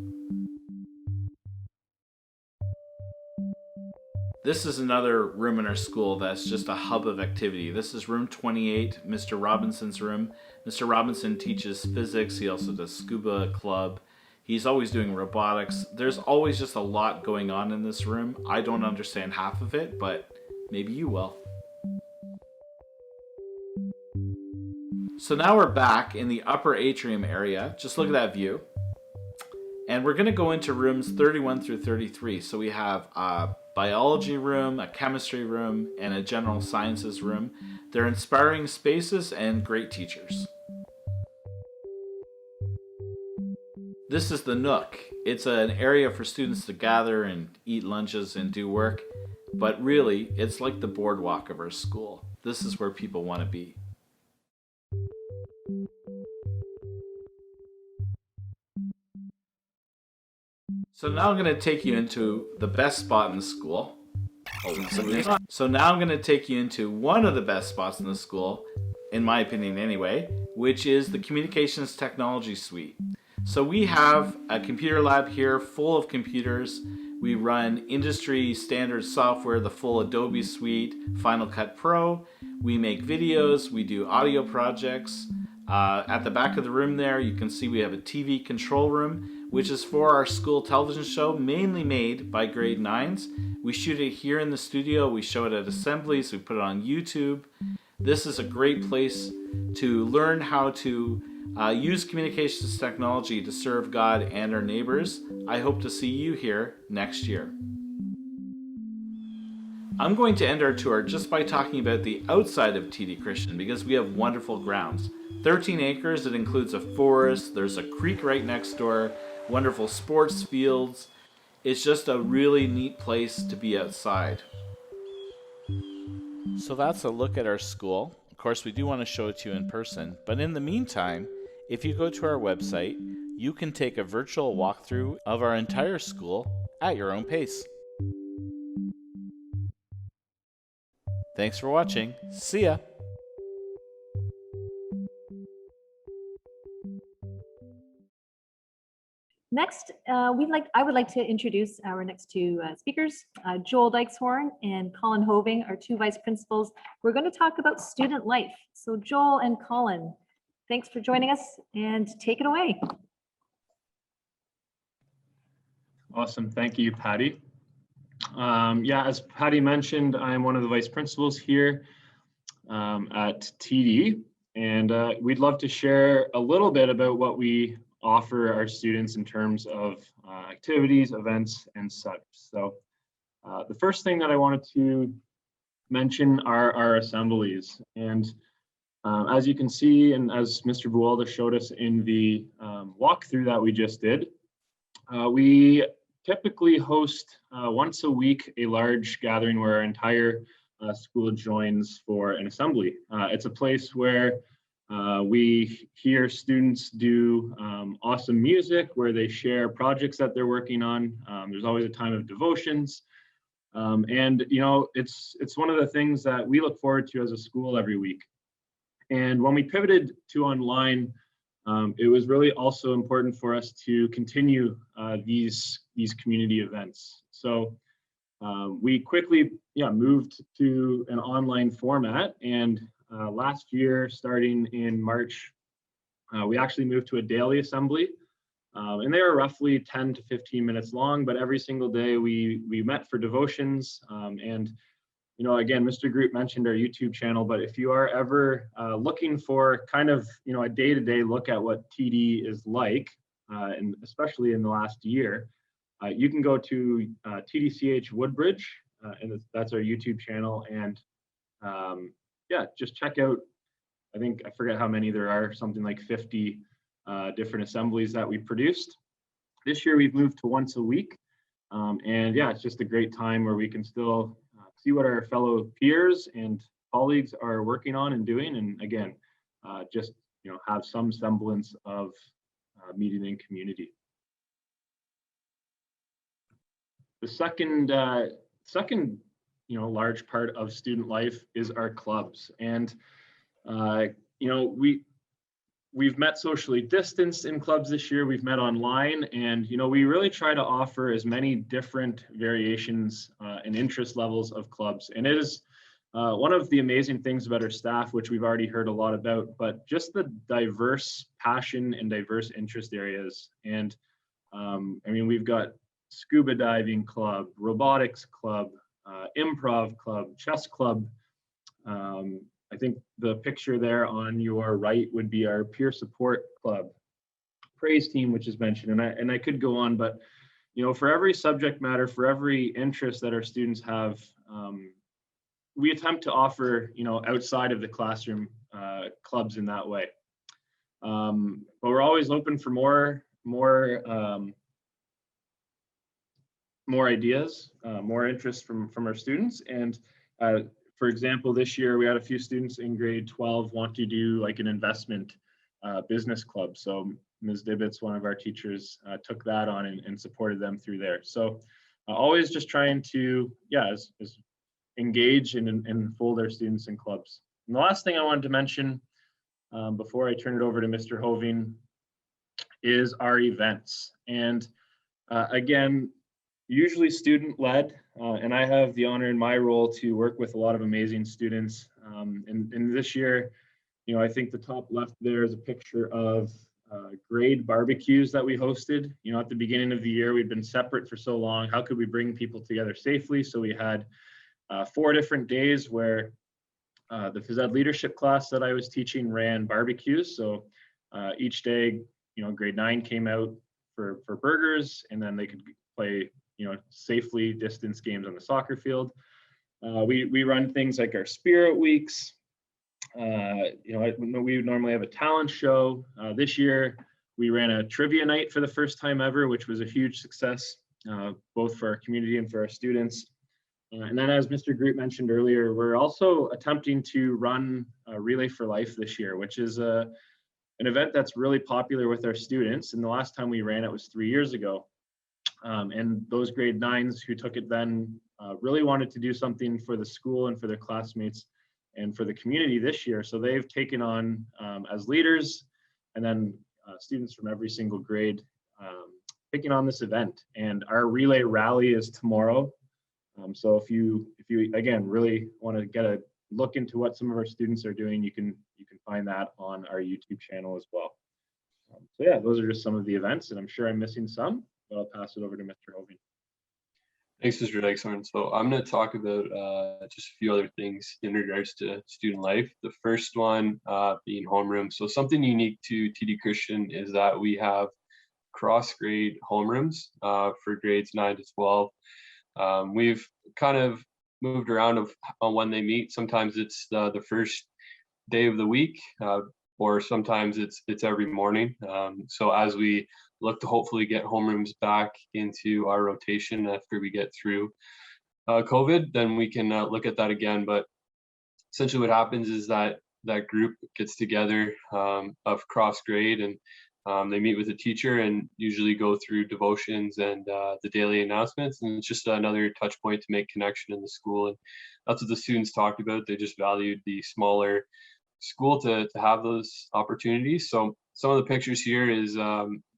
This is another room in our school that's just a hub of activity. This is room 28, Mr. Robinson's room. Mr. Robinson teaches physics. He also does scuba club. He's always doing robotics. There's always just a lot going on in this room. I don't understand half of it, but maybe you will. So now we're back in the upper atrium area. Just look at that view. And we're going to go into rooms 31 through 33. So we have a biology room, a chemistry room, and a general sciences room. They're inspiring spaces and great teachers. This is the Nook. It's an area for students to gather and eat lunches and do work, but really, it's like the boardwalk of our school. This is where people want to be. So now I'm going to take you into the best spot in the school. So now I'm going to take you into one of the best spots in the school, in my opinion anyway, which is the Communications Technology Suite. So we have a computer lab here full of computers. We run industry standard software, the full Adobe suite, Final Cut Pro. We make videos, we do audio projects. At the back of the room there, you can see we have a TV control room, which is for our school television show, mainly made by grade 9s. We shoot it here in the studio, we show it at assemblies, we put it on YouTube. This is a great place to learn how to use communications technology to serve God and our neighbors. I hope to see you here next year. I'm going to end our tour just by talking about the outside of TD Christian because we have wonderful grounds. 13 acres, it includes a forest, there's a creek right next door, wonderful sports fields. It's just a really neat place to be outside. So that's a look at our school. Of course, we do want to show it to you in person, but in the meantime, if you go to our website, you can take a virtual walkthrough of our entire school at your own pace. Thanks for watching. See ya! Next, I would like to introduce our next two speakers, Joel Dykeshorn and Colin Hoving, our two vice principals. We're going to talk about student life. So Joel and Colin, thanks for joining us and take it away. Awesome. Thank you, Patty. Yeah, as Patty mentioned, I'm one of the vice principals here at TD, and we'd love to share a little bit about what we offer our students in terms of activities, events, and such. So the first thing that I wanted to mention are our assemblies. And as you can see, and as Mr. Buwalda showed us in the walkthrough that we just did, we typically host once a week a large gathering where our entire school joins for an assembly. It's a place where we hear students do awesome music, where they share projects that they're working on. There's always a time of devotions. And you know, it's one of the things that we look forward to as a school every week. And when we pivoted to online, it was really also important for us to continue these community events. So we quickly moved to an online format, and last year, starting in March, we actually moved to a daily assembly, and they were roughly 10 to 15 minutes long, but every single day we met for devotions. And you know, again, Mr. Groot mentioned our YouTube channel, but if you are ever looking for kind of, you know, a day-to-day look at what TD is like, and especially in the last year, you can go to TDCH Woodbridge, and that's our YouTube channel. And yeah, just check out, I forget how many there are, something like 50 different assemblies that we produced. This year we've moved to once a week. And yeah, it's just a great time where we can still see what our fellow peers and colleagues are working on and doing. And again, just, you know, have some semblance of meeting in community. The second, you know, large part of student life is our clubs. And, you know, we've met socially distanced in clubs this year. We've met online, and you know, we really try to offer as many different variations and interest levels of clubs. And it is one of the amazing things about our staff, which we've already heard a lot about, but just the diverse passion and diverse interest areas. And I mean, we've got scuba diving club, robotics club, improv club, chess club. I think the picture there on your right would be our peer support club, praise team, which is mentioned, and I could go on, but you know, for every subject matter, for every interest that our students have, we attempt to offer, you know, outside of the classroom clubs in that way. But we're always open for more ideas, more interest from our students. And for example, this year we had a few students in grade 12 want to do like an investment business club. So Ms. Dibbets, one of our teachers, took that on and supported them through there. So always just trying to, yeah, as engage and enfold our students in clubs. And the last thing I wanted to mention before I turn it over to Mr. Hoving is our events. And again, usually student-led, and I have the honor in my role to work with a lot of amazing students. And this year, I think the top left there is a picture of grade barbecues that we hosted. At the beginning of the year, we'd been separate for so long. How could we bring people together safely? So we had 4 different days where the phys ed leadership class that I was teaching ran barbecues. So each day, grade 9 came out for burgers, and then they could play, safely distance games on the soccer field. We run things like our spirit weeks. We would normally have a talent show. This year, we ran a trivia night for the first time ever, which was a huge success, both for our community and for our students. And then, as Mr. Groot mentioned earlier, we're also attempting to run a Relay for Life this year, which is an event that's really popular with our students. And the last time we ran it was 3 years ago. And those grade 9s who took it then really wanted to do something for the school and for their classmates and for the community this year. So they've taken on as leaders, and then students from every single grade taking on this event. And our relay rally is tomorrow. So if you again really want to get a look into what some of our students are doing, you can find that on our YouTube channel as well. So yeah, those are just some of the events, and I'm sure I'm missing some, but I'll pass it over to Mr. Hoving. Thanks, Mr. Dykeshorn. So I'm going to talk about just a few other things in regards to student life. The first one being homeroom. So something unique to TD Christian is that we have cross-grade homerooms for grades 9 to 12. We've kind of moved around on when they meet. Sometimes it's the first day of the week, or sometimes it's every morning. So as we look to hopefully get homerooms back into our rotation after we get through COVID, then we can look at that again. But essentially what happens is that group gets together of cross grade, and they meet with a teacher and usually go through devotions and the daily announcements. And it's just another touch point to make connection in the school. And that's what the students talked about. They just valued the smaller school to have those opportunities. So some of the pictures here is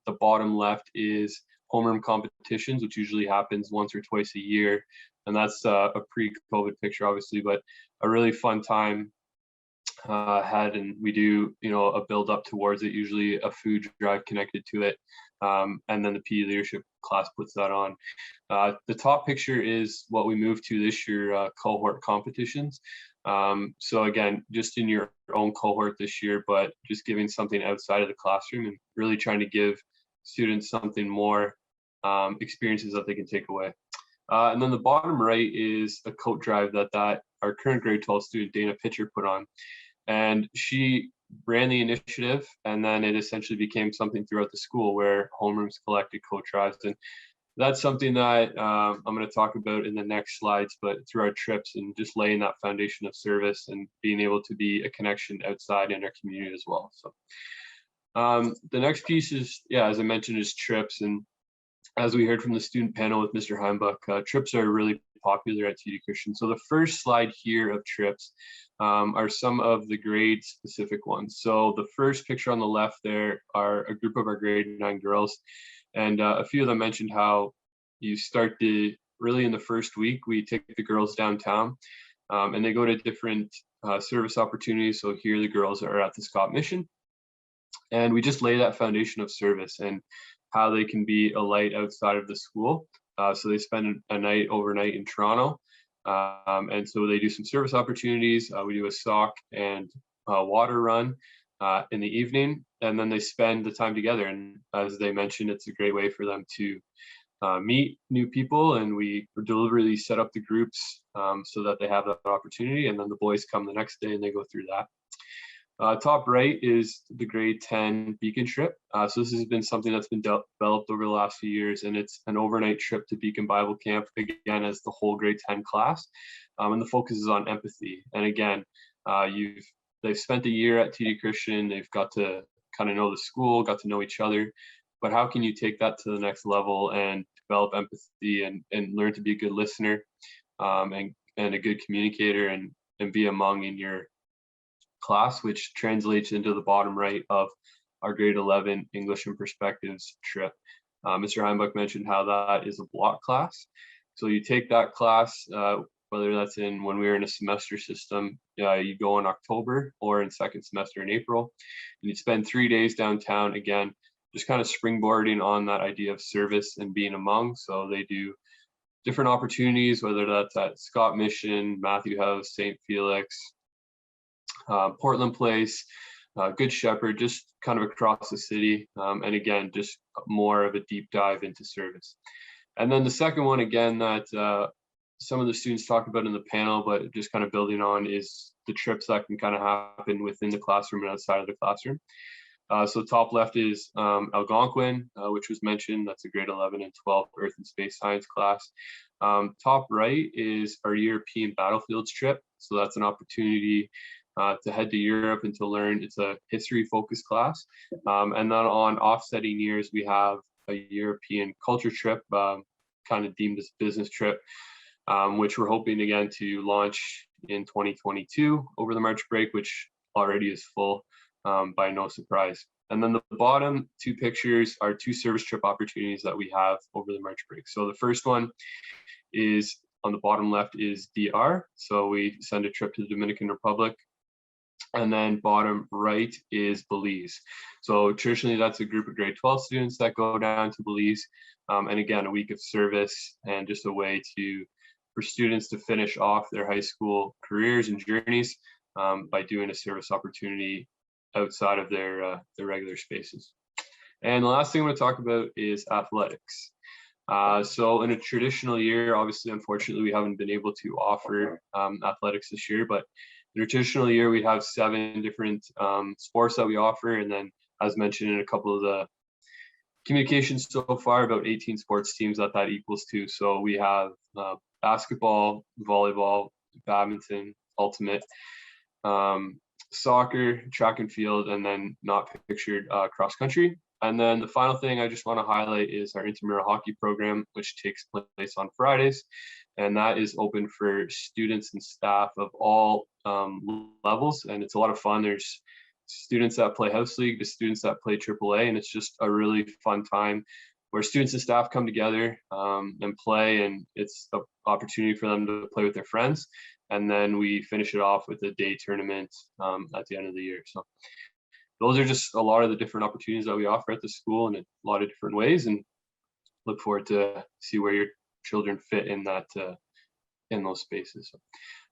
the bottom left is homeroom competitions, which usually happens once or twice a year. And that's a pre-COVID picture, obviously, but a really fun time had, and we do a build up towards it, usually a food drive connected to it, and then the PE leadership class puts that on. The top picture is what we moved to this year, cohort competitions. So again, just in your own cohort this year, but just giving something outside of the classroom and really trying to give students something more, experiences that they can take away. And then the bottom right is a coat drive that our current grade 12 student Dana Pitcher put on. And she ran the initiative, and then it essentially became something throughout the school where homerooms collected coat drives. And that's something that I'm going to talk about in the next slides, but through our trips and just laying that foundation of service and being able to be a connection outside in our community as well. So the next piece is, as I mentioned, is trips. And as we heard from the student panel with Mr. Heimbuch, trips are really popular at TD Christian. So the first slide here of trips are some of the grade specific ones. So the first picture on the left there are a group of our grade 9 girls. And a few of them mentioned how you start really in the first week, we take the girls downtown and they go to different service opportunities. So here the girls are at the Scott Mission. And we just lay that foundation of service and how they can be a light outside of the school. So they spend a night overnight in Toronto. And so they do some service opportunities. We do a sock and water run in the evening, and then they spend the time together. And as they mentioned, it's a great way for them to meet new people, and we deliberately set up the groups so that they have that opportunity. And then the boys come the next day and they go through that. Top right is the grade 10 Beacon trip. So this has been something that's been developed over the last few years, and it's an overnight trip to Beacon Bible Camp, again, as the whole grade 10 class. And the focus is on empathy. And again, they've spent a year at TD Christian, they've got to kind of know the school, got to know each other, but how can you take that to the next level and develop empathy and learn to be a good listener and and a good communicator and be among in your class, which translates into the bottom right of our grade 11 English and Perspectives trip. Mr. Heimbach mentioned how that is a block class. So you take that class, whether that's when we were in a semester system, you go in October or in second semester in April, and you spend 3 days downtown, again, just kind of springboarding on that idea of service and being among. So they do different opportunities, whether that's at Scott Mission, Matthew House, St. Felix, Portland Place, Good Shepherd, just kind of across the city. And again, just more of a deep dive into service. And then the second one, again, that some of the students talked about in the panel, but just kind of building on, is the trips that can kind of happen within the classroom and outside of the classroom. So top left is Algonquin, which was mentioned. That's a grade 11 and 12 Earth and Space Science class. Top right is our European Battlefields trip. So that's an opportunity to head to Europe and to learn. It's a history-focused class. And then on offsetting years, we have a European culture trip, kind of deemed as a business trip, which we're hoping again to launch in 2022 over the March break, which already is full. By no surprise. And then the bottom two pictures are two service trip opportunities that we have over the March break. So the first one is on the bottom left is DR. So we send a trip to the Dominican Republic. And then bottom right is Belize. So traditionally that's a group of grade 12 students that go down to Belize. And again, a week of service and just a way for students to finish off their high school careers and journeys by doing a service opportunity outside of their regular spaces. And the last thing I'm going to talk about is athletics. So in a traditional year, obviously, unfortunately, we haven't been able to offer athletics this year, but in a traditional year, we have 7 different sports that we offer. And then, as mentioned in a couple of the communications so far, about 18 sports teams that equals to. So we have basketball, volleyball, badminton, ultimate, soccer, track and field, and then not pictured cross country. And then the final thing I just want to highlight is our intramural hockey program, which takes place on Fridays. And that is open for students and staff of all levels. And it's a lot of fun. There's students that play house league to students that play AAA. And it's just a really fun time where students and staff come together and play. And it's an opportunity for them to play with their friends. And then we finish it off with a day tournament at the end of the year. So those are just a lot of the different opportunities that we offer at the school in a lot of different ways, and look forward to see where your children fit in that in those spaces. So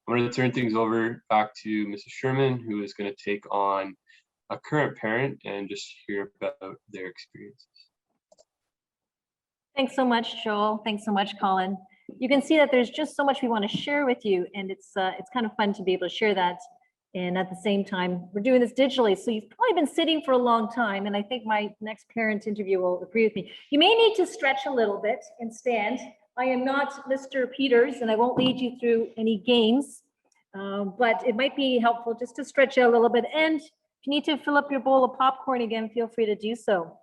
I'm going to turn things over back to Mrs. Sherman, who is going to take on a current parent and just hear about their experiences. Thanks so much, Joel. Thanks so much, Colin. You can see that there's just so much we want to share with you, and it's kind of fun to be able to share that. And at the same time, we're doing this digitally, so you've probably been sitting for a long time, and I think my next parent interview will agree with me. You may need to stretch a little bit and stand. I am not Mr. Peters, and I won't lead you through any games, but it might be helpful just to stretch out a little bit. And if you need to fill up your bowl of popcorn again, feel free to do so.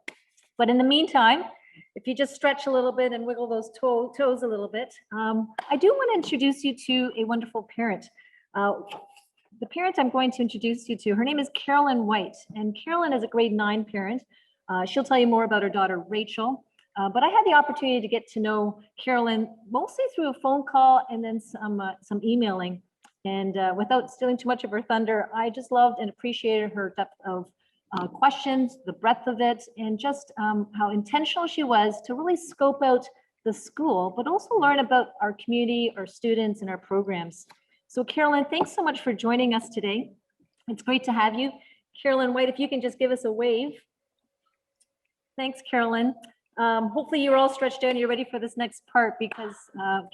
But in the meantime, if you just stretch a little bit and wiggle those toes a little bit, I do want to introduce you to a wonderful parent. The parent I'm going to introduce you to, her name is Carolyn White, and Carolyn is a grade 9 parent. She'll tell you more about her daughter, Rachel. But I had the opportunity to get to know Carolyn mostly through a phone call and then some emailing. And without stealing too much of her thunder, I just loved and appreciated her depth of questions, the breadth of it, and just how intentional she was to really scope out the school, but also learn about our community, our students, and our programs. So Carolyn, thanks so much for joining us today. It's great to have you. Carolyn White, if you can just give us a wave. Thanks, Carolyn. Hopefully you're all stretched out and you're ready for this next part, because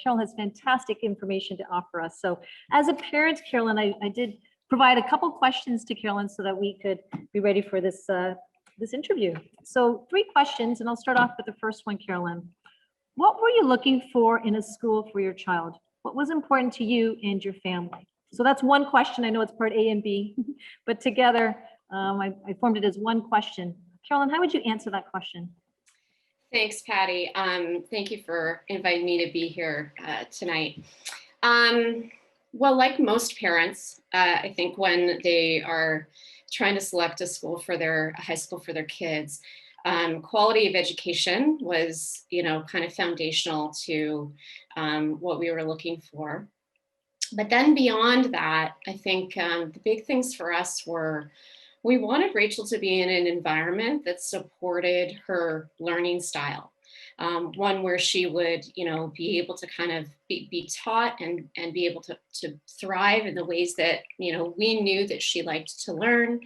Carolyn has fantastic information to offer us. So as a parent, Carolyn, I did provide a couple questions to Carolyn so that we could be ready for this, this interview. So 3 questions, and I'll start off with the first one, Carolyn. What were you looking for in a school for your child? What was important to you and your family? So that's one question. I know it's part A and B, but together I formed it as one question. Carolyn, how would you answer that question? Thanks, Patty. Thank you for inviting me to be here tonight. Well, like most parents, I think when they are trying to select a school for a high school for their kids, quality of education was, kind of foundational to what we were looking for. But then beyond that, I think the big things for us were we wanted Rachel to be in an environment that supported her learning style. One where she would, be able to kind of be taught and be able to thrive in the ways that, we knew that she liked to learn.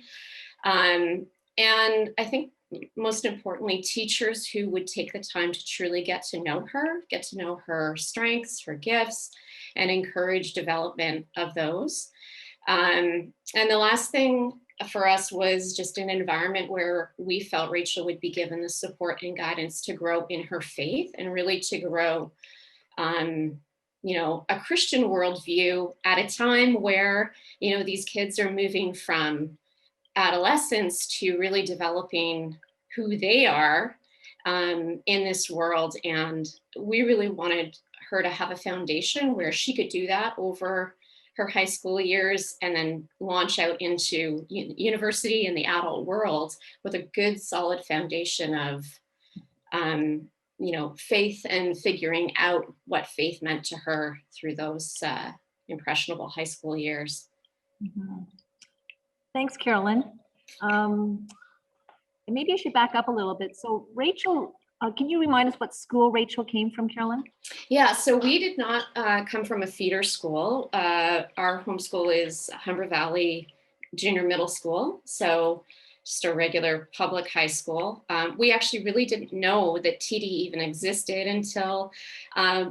And I think most importantly, teachers who would take the time to truly get to know her strengths, her gifts, and encourage development of those. And the last thing for us was just an environment where we felt Rachel would be given the support and guidance to grow in her faith and really to grow, a Christian worldview at a time where, these kids are moving from adolescence to really developing who they are in this world. And we really wanted her to have a foundation where she could do that over her high school years and then launch out into university and the adult world with a good solid foundation of faith and figuring out what faith meant to her through those impressionable high school years. Mhm. Thanks, Carolyn. And maybe I should back up a little bit. So Rachel, can you remind us what school Rachel came from, Carolyn? Yeah, so we did not come from a feeder school. Our homeschool is Humber Valley Junior Middle School, so just a regular public high school. We actually really didn't know that TD even existed until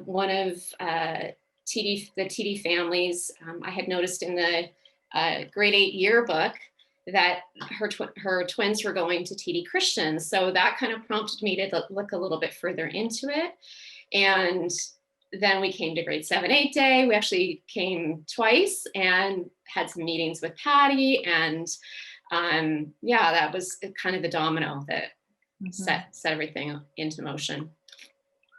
one of the TD families, I had noticed in the grade 8 yearbook that her twins were going to TD Christian. So that kind of prompted me to look a little bit further into it. And then we came to grade 7, 8 day. We actually came twice and had some meetings with Patty. And that was kind of the domino that set everything into motion.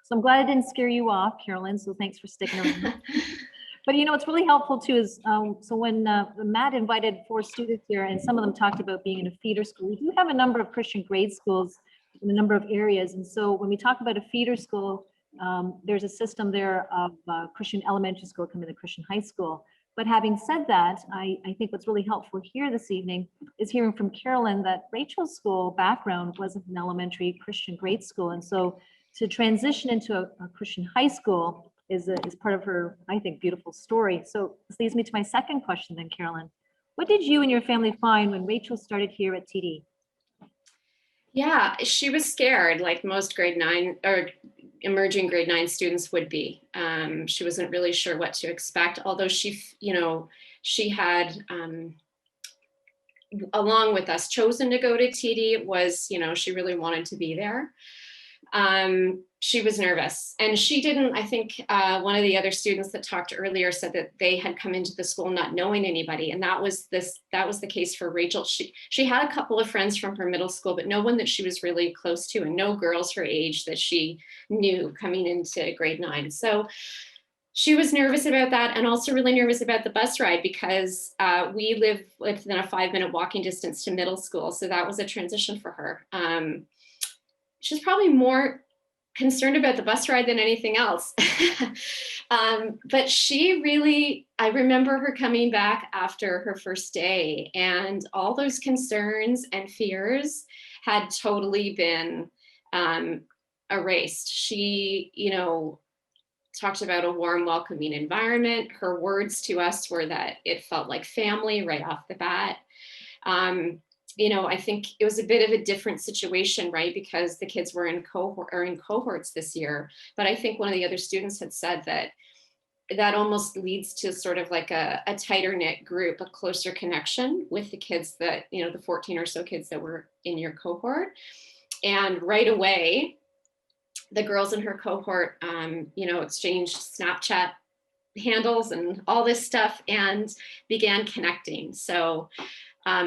So I'm glad I didn't scare you off, Carolyn. So thanks for sticking around. But what's really helpful too is, so when Matt invited 4 students here and some of them talked about being in a feeder school, we do have a number of Christian grade schools in a number of areas. And so when we talk about a feeder school, there's a system there of Christian elementary school coming to Christian high school. But having said that, I think what's really helpful here this evening is hearing from Carolyn that Rachel's school background wasn't an elementary Christian grade school. And so to transition into a Christian high school is part of her, I think, beautiful story. So this leads me to my second question then, Carolyn. What did you and your family find when Rachel started here at TD? Yeah, she was scared, like most grade 9 or emerging grade 9 students would be. She wasn't really sure what to expect, although she had, along with us, chosen to go to TD. It was, she really wanted to be there. She was nervous, and she didn't, I think one of the other students that talked earlier said that they had come into the school not knowing anybody. And that was the case for Rachel. She had a couple of friends from her middle school, but no one that she was really close to, and no girls her age that she knew coming into grade 9. So she was nervous about that, and also really nervous about the bus ride because we live within a 5-minute walking distance to middle school. So that was a transition for her. She's probably more concerned about the bus ride than anything else. But she really, I remember her coming back after her first day, and all those concerns and fears had totally been erased. She, talked about a warm, welcoming environment. Her words to us were that it felt like family right off the bat. I think it was a bit of a different situation, right? Because the kids were in cohorts this year. But I think one of the other students had said that almost leads to sort of like a tighter knit group, a closer connection with the kids that, the 14 or so kids that were in your cohort. And right away, the girls in her cohort, exchanged Snapchat handles and all this stuff and began connecting. So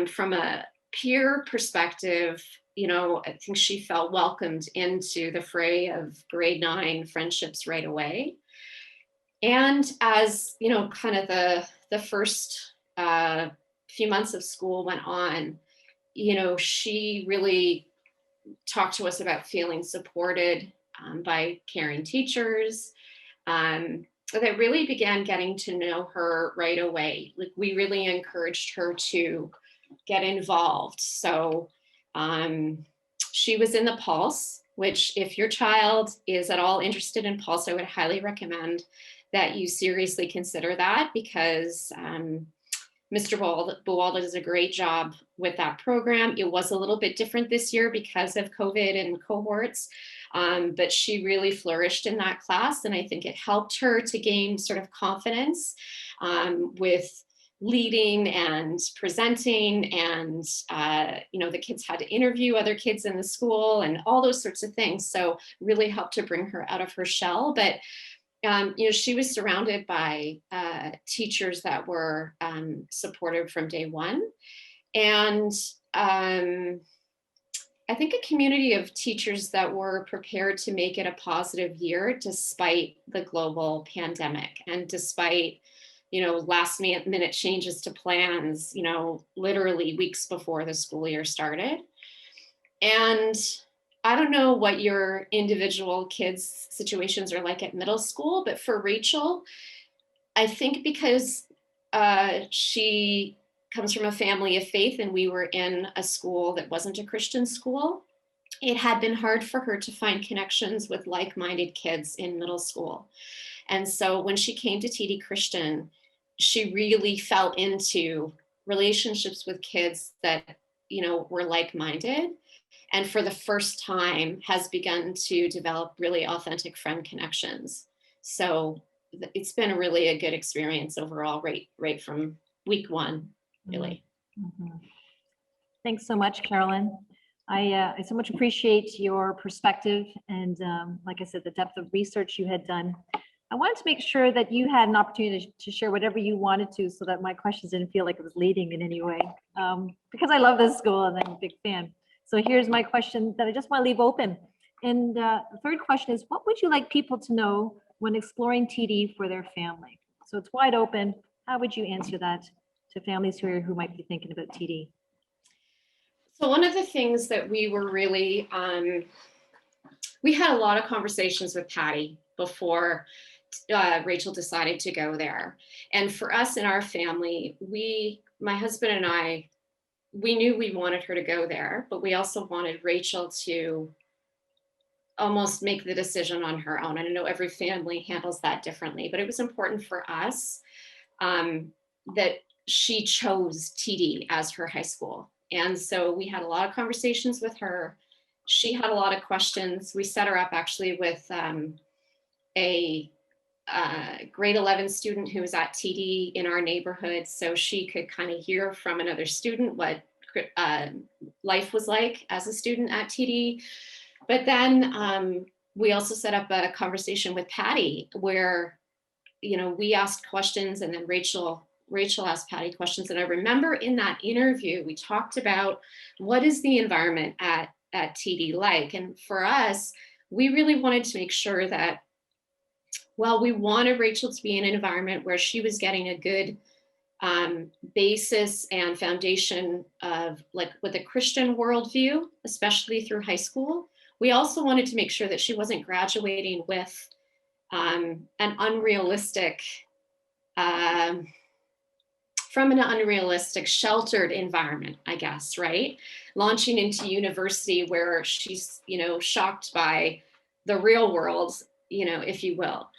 from a peer perspective, I think she felt welcomed into the fray of grade 9 friendships right away. And as, you know, kind of the first few months of school went on, you know, she really talked to us about feeling supported by caring teachers. That really began getting to know her right away. Like, we really encouraged her to get involved. So she was in the Pulse, which if your child is at all interested in Pulse, I would highly recommend that you seriously consider that, because Mr. Buwalda does a great job with that program. It was a little bit different this year because of COVID and cohorts, but she really flourished in that class. And I think it helped her to gain sort of confidence with leading and presenting, and you know, the kids had to interview other kids in the school and all those sorts of things. So really helped to bring her out of her shell. But you know, she was surrounded by teachers that were supportive from day one. And I think a community of teachers that were prepared to make it a positive year despite the global pandemic, and despite, you know, last minute changes to plans, you know, literally weeks before the school year started. And I don't know what your individual kids' situations are like at middle school, but for Rachel, I think because she comes from a family of faith and we were in a school that wasn't a Christian school, it had been hard for her to find connections with like-minded kids in middle school. And so when she came to TD Christian, she really fell into relationships with kids that, you know, were like-minded, and for the first time has begun to develop really authentic friend connections. So it's been really a good experience overall, right from week one, really. Mm-hmm. Thanks so much, Carolyn. I so much appreciate your perspective and, like I said, the depth of research you had done. I wanted to make sure that you had an opportunity to share whatever you wanted to, so that my questions didn't feel like it was leading in any way, because I love this school and I'm a big fan. So here's my question that I just want to leave open. And the third question is, what would you like people to know when exploring TD for their family? So it's wide open. How would you answer that to families who might be thinking about TD? So one of the things that we were really, we had a lot of conversations with Patty before Rachel decided to go there. And for us in our family, my husband and I, we knew we wanted her to go there, but we also wanted Rachel to almost make the decision on her own. And I know every family handles that differently, but it was important for us that she chose TD as her high school. And so we had a lot of conversations with her. She had a lot of questions. We set her up actually with a grade 11 student who was at TD in our neighborhood, so she could kind of hear from another student what life was like as a student at TD. But then we also set up a conversation with Patty where, you know, we asked questions and then Rachel asked Patty questions. And I remember in that interview, we talked about what is the environment at TD like? And for us, we really wanted to make sure that, well, we wanted Rachel to be in an environment where she was getting a good basis and foundation of, like, with a Christian worldview, especially through high school. We also wanted to make sure that she wasn't graduating with an unrealistic, from an unrealistic sheltered environment, I guess, right? Launching into university where she's, you know, shocked by the real world, you know, if you will.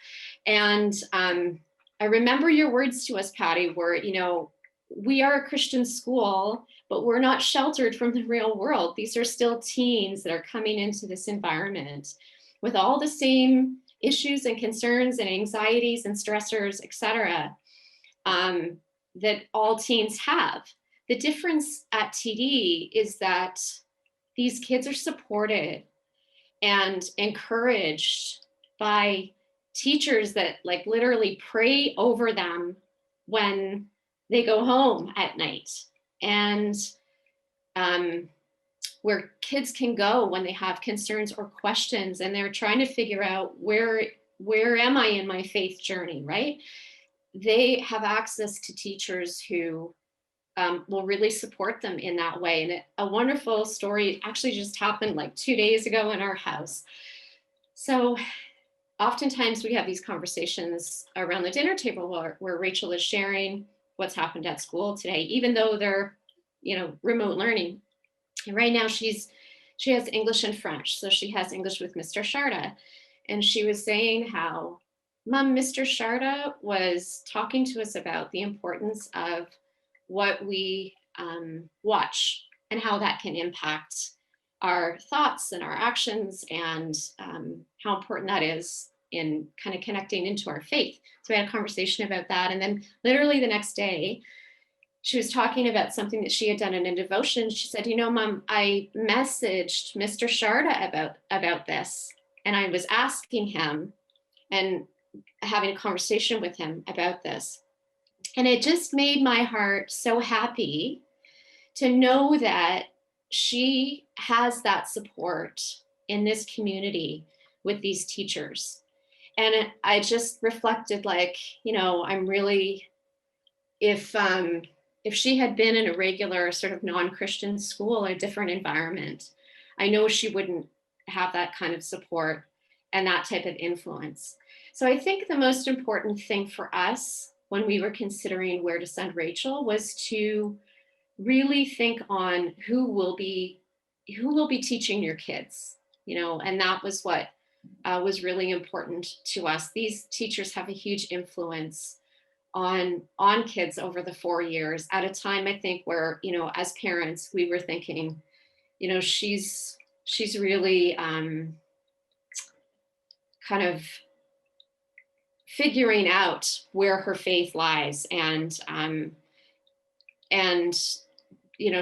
And I remember your words to us, Patty, were, you know, we are a Christian school, but we're not sheltered from the real world. These are still teens that are coming into this environment with all the same issues and concerns and anxieties and stressors, et cetera, that all teens have. The difference at TD is that these kids are supported and encouraged by teachers that, like, literally pray over them when they go home at night, and where kids can go when they have concerns or questions and they're trying to figure out where where am I in my faith journey, right? They have access to teachers who will really support them in that way. And a wonderful story actually just happened like 2 days ago in our house. So oftentimes we have these conversations around the dinner table where Rachel is sharing what's happened at school today, even though they're, remote learning. And right now she has English and French. So she has English with Mr. Sharda. And she was saying how, Mom, Mr. Sharda was talking to us about the importance of what we watch and how that can impact our thoughts and our actions, and how important that is in kind of connecting into our faith. So we had a conversation about that. And then literally the next day, she was talking about something that she had done in a devotion. She said, Mom, I messaged Mr. Sharda about this, and I was asking him and having a conversation with him about this. And it just made my heart so happy to know that she has that support in this community with these teachers. And I just reflected like, I'm really, if she had been in a regular sort of non-Christian school, a different environment, I know she wouldn't have that kind of support and that type of influence. So I think the most important thing for us when we were considering where to send Rachel was to really think on who will be teaching your kids, and that was what was really important to us. These teachers have a huge influence on kids over the 4 years at a time, I think, where, as parents, we were thinking, she's really kind of figuring out where her faith lies, and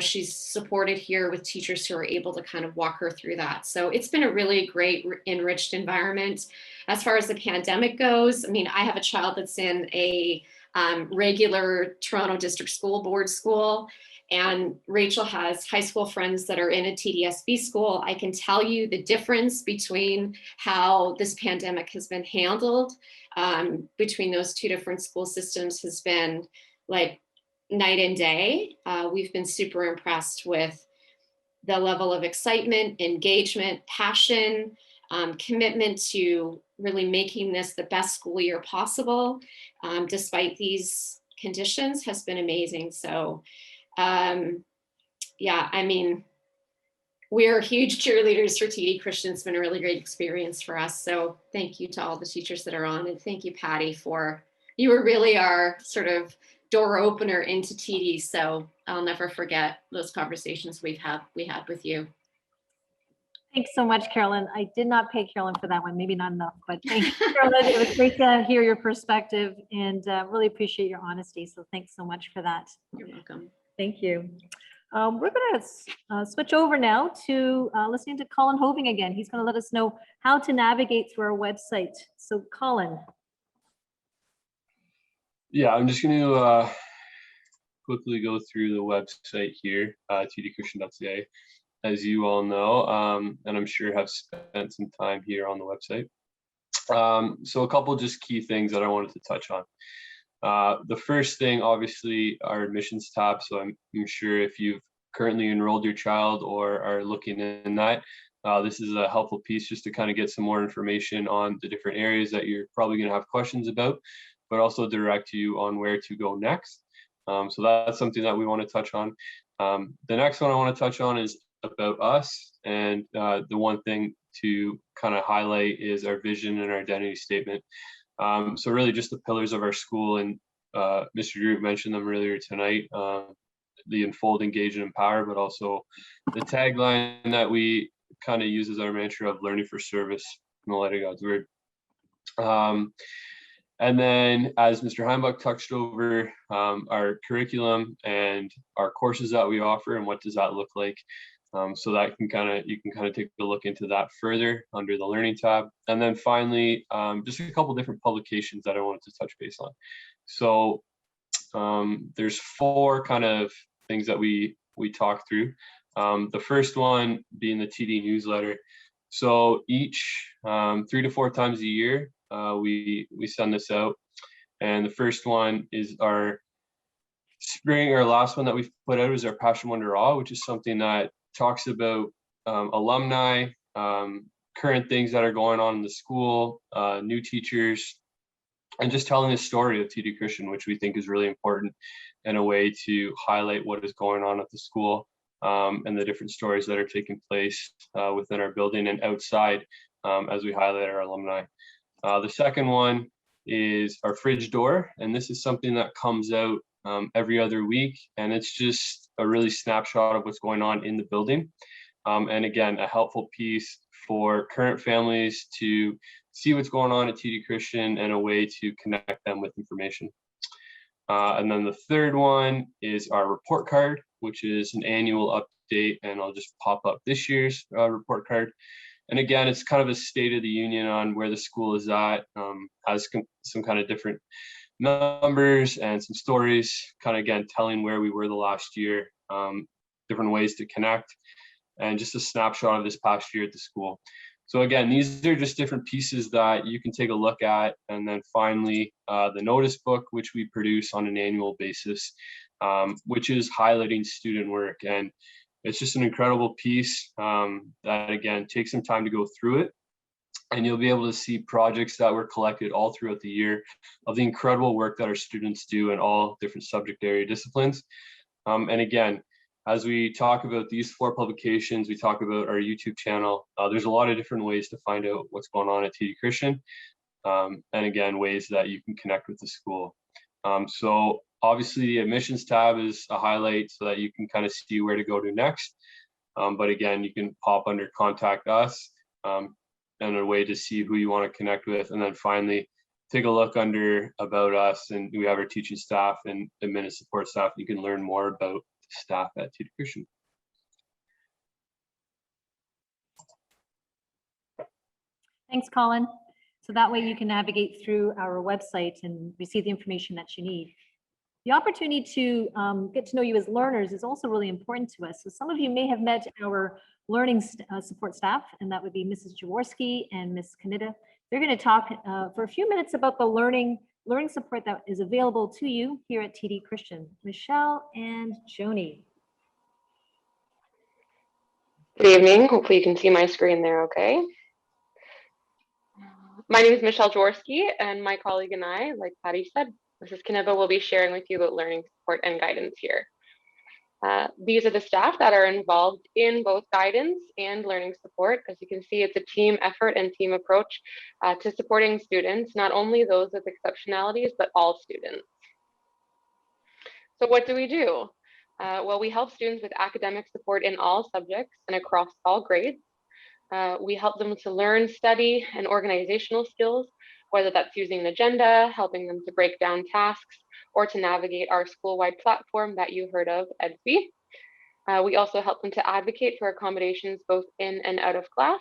she's supported here with teachers who are able to kind of walk her through that. So it's been a really great, enriched environment. As far as the pandemic goes, I have a child that's in a regular Toronto District School Board school, and Rachel has high school friends that are in a TDSB school. I can tell you the difference between how this pandemic has been handled between those two different school systems has been like night and day. We've been super impressed with the level of excitement, engagement, passion, commitment to really making this the best school year possible, despite these conditions, has been amazing. So we're huge cheerleaders for TD Christian. It's been a really great experience for us. So thank you to all the teachers that are on, and thank you, Patty, you were really our sort of door opener into TD. So I'll never forget those conversations we had with you. Thanks so much, Carolyn. I did not pay Carolyn for that one, maybe not enough, but thank you, Carolyn. It was great to hear your perspective, and really appreciate your honesty. So thanks so much for that. You're welcome. Thank you. We're going to switch over now to listening to Colin Hoving again. He's going to let us know how to navigate through our website. So Colin. Yeah, I'm just going to quickly go through the website here, tdchristian.ca, as you all know, and I'm sure have spent some time here on the website. So a couple just key things that I wanted to touch on. The first thing, obviously, our admissions tab. So I'm sure if you've currently enrolled your child or are looking in that, this is a helpful piece just to kind of get some more information on the different areas that you're probably going to have questions about, but also direct you on where to go next. So that's something that we want to touch on. The next one I want to touch on is about us. And the one thing to kind of highlight is our vision and our identity statement. So really just the pillars of our school, and Mr. Drew mentioned them earlier tonight, the unfold, engage, and empower, but also the tagline that we kind of use as our mantra of learning for service in the light of God's word. And then, as Mr. Heimbach touched over, our curriculum and our courses that we offer, and what does that look like. So that you can kind of take a look into that further under the learning tab. And then finally, just a couple different publications that I wanted to touch base on. So there's 4 kind of things that we talk through. The first one being the TD newsletter. So each 3 to 4 times a year, we send this out. And the first one is our last one that we've put out is our Passion Wonder Awe, which is something that talks about alumni, current things that are going on in the school, new teachers, and just telling the story of TD Christian, which we think is really important and a way to highlight what is going on at the school, and the different stories that are taking place within our building and outside, as we highlight our alumni. The second one is our fridge door, and this is something that comes out every other week, and it's just a really snapshot of what's going on in the building. And again, a helpful piece for current families to see what's going on at TD Christian and a way to connect them with information. And then the third one is our report card, which is an annual update, and I'll just pop up this year's report card. And again, it's kind of a state of the union on where the school is at, has some kind of different numbers and some stories, kind of again, telling where we were the last year, different ways to connect, and just a snapshot of this past year at the school. So again, these are just different pieces that you can take a look at. And then finally, the notice book, which we produce on an annual basis, which is highlighting student work. And it's just an incredible piece that, again, takes some time to go through it. And you'll be able to see projects that were collected all throughout the year of the incredible work that our students do in all different subject area disciplines. And again, as we talk about these 4 publications, we talk about our YouTube channel. There's a lot of different ways to find out what's going on at TD Christian. And again, ways that you can connect with the school. So obviously the admissions tab is a highlight so that you can kind of see where to go to next. But again, you can pop under contact us and a way to see who you want to connect with. And then finally, take a look under about us, and we have our teaching staff and admin support staff. You can learn more about staff at TD Christian. Thanks, Colin. So that way you can navigate through our website and receive the information that you need. The opportunity to get to know you as learners is also really important to us. So some of you may have met our learning support staff, and that would be Mrs. Jaworski and Ms. Kanita. They're going to talk for a few minutes about the learning support that is available to you here at TD Christian. Michelle and Joni. Good evening. Hopefully you can see my screen there okay. My name is Michelle Jaworski, and my colleague and I, like Patty said, Mrs. Kaniba, will be sharing with you about learning support and guidance here. These are the staff that are involved in both guidance and learning support. As you can see, it's a team effort and team approach to supporting students, not only those with exceptionalities, but all students. So what do we do? Well, we help students with academic support in all subjects and across all grades. We help them to learn, study, and organizational skills, whether that's using an agenda, helping them to break down tasks, or to navigate our school-wide platform that you heard of, EDFI. We also help them to advocate for accommodations both in and out of class,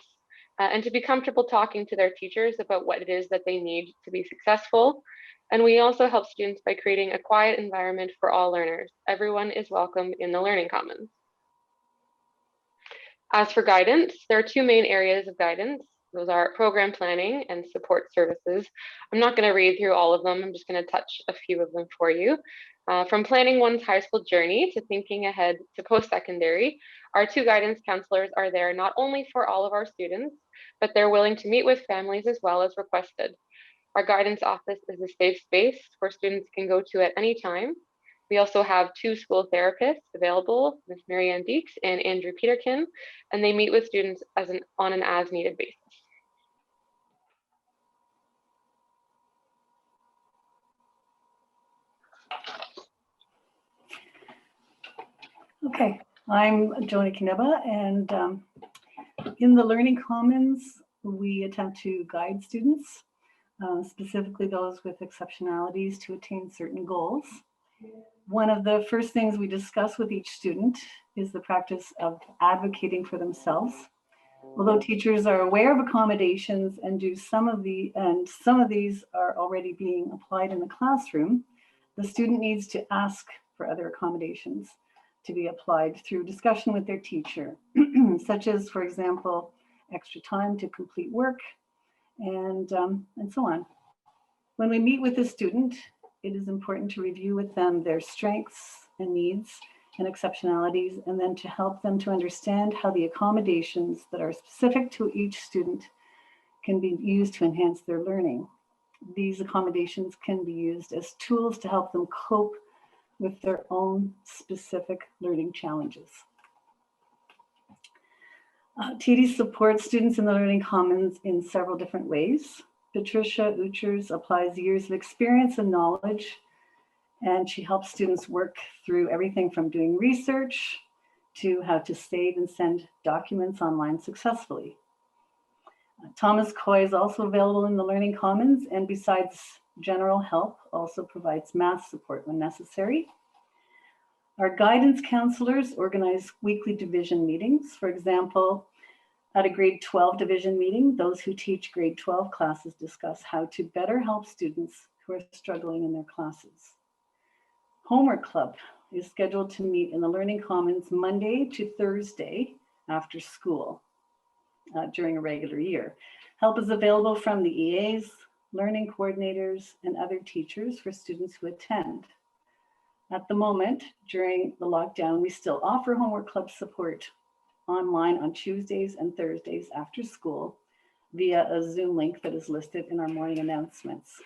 and to be comfortable talking to their teachers about what it is that they need to be successful. And we also help students by creating a quiet environment for all learners. Everyone is welcome in the Learning Commons. As for guidance, there are 2 main areas of guidance. Those are program planning and support services. I'm not going to read through all of them. I'm just going to touch a few of them for you. From planning one's high school journey to thinking ahead to post-secondary, our 2 guidance counselors are there not only for all of our students, but they're willing to meet with families as well as requested. Our guidance office is a safe space where students can go to at any time. We also have 2 school therapists available, Ms. Marianne Deeks and Andrew Peterkin, and they meet with students on an as-needed basis. Okay, I'm Joni Kaniba, and in the Learning Commons, we attempt to guide students, specifically those with exceptionalities, to attain certain goals. One of the first things we discuss with each student is the practice of advocating for themselves. Although teachers are aware of accommodations and some of these are already being applied in the classroom, the student needs to ask for other accommodations to be applied through discussion with their teacher, such as, for example, extra time to complete work, and so on. When we meet with a student, it is important to review with them their strengths and needs and exceptionalities, and then to help them to understand how the accommodations that are specific to each student can be used to enhance their learning. These accommodations can be used as tools to help them cope with their own specific learning challenges. TD supports students in the Learning Commons in several different ways. Patricia Uchers applies years of experience and knowledge, and she helps students work through everything from doing research to how to save and send documents online successfully. Thomas Coy is also available in the Learning Commons, and besides general help, also provides math support when necessary. Our guidance counselors organize weekly division meetings. For example, at a grade 12 division meeting, those who teach grade 12 classes discuss how to better help students who are struggling in their classes. Homework Club is scheduled to meet in the Learning Commons Monday to Thursday after school during a regular year. Help is available from the EAs, learning coordinators, and other teachers for students who attend. At the moment, during the lockdown, we still offer Homework Club support online on Tuesdays and Thursdays after school via a Zoom link that is listed in our morning announcements.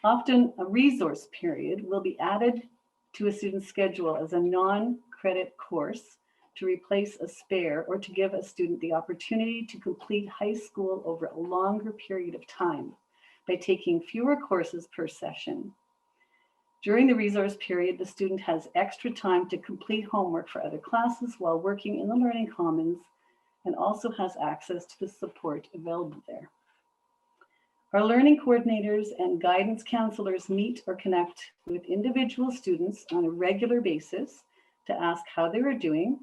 Often a resource period will be added to a student's schedule as a non-credit course to replace a spare or to give a student the opportunity to complete high school over a longer period of time by taking fewer courses per session. During the resource period, the student has extra time to complete homework for other classes while working in the Learning Commons, and also has access to the support available there. Our learning coordinators and guidance counselors meet or connect with individual students on a regular basis to ask how they are doing,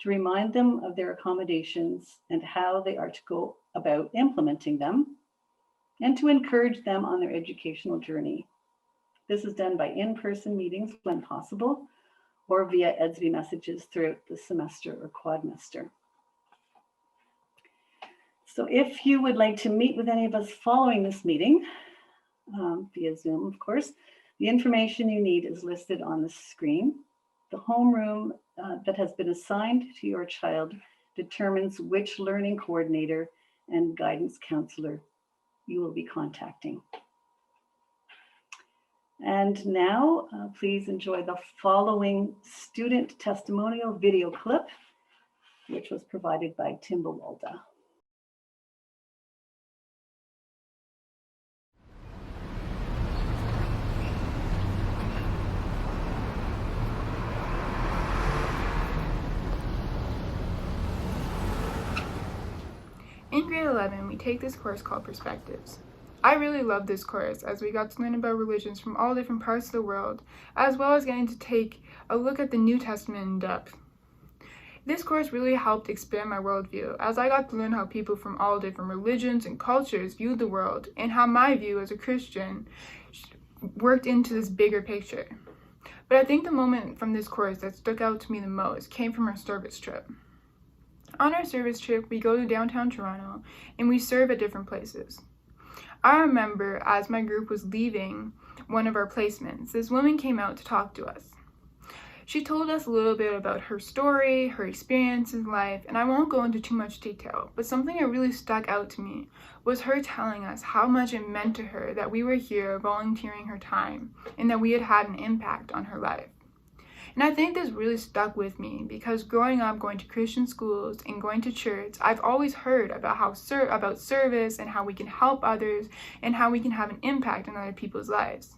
to remind them of their accommodations and how they are to go about implementing them, and to encourage them on their educational journey. This is done by in-person meetings when possible, or via EDSB messages throughout the semester or quadmester. So if you would like to meet with any of us following this meeting, via Zoom, of course, the information you need is listed on the screen. The homeroom that has been assigned to your child determines which learning coordinator and guidance counselor you will be contacting. And now, please enjoy the following student testimonial video clip, which was provided by Timbawalda. In grade 11, we take this course called Perspectives. I really love this course as we got to learn about religions from all different parts of the world, as well as getting to take a look at the New Testament in depth. This course really helped expand my worldview as I got to learn how people from all different religions and cultures viewed the world and how my view as a Christian worked into this bigger picture. But I think the moment from this course that stuck out to me the most came from our service trip. On our service trip, we go to downtown Toronto and we serve at different places. I remember as my group was leaving one of our placements, this woman came out to talk to us. She told us a little bit about her story, her experience in life, and I won't go into too much detail, but something that really stuck out to me was her telling us how much it meant to her that we were here volunteering her time and that we had had an impact on her life. And I think this really stuck with me because growing up going to Christian schools and going to church, I've always heard about about service and how we can help others and how we can have an impact on other people's lives.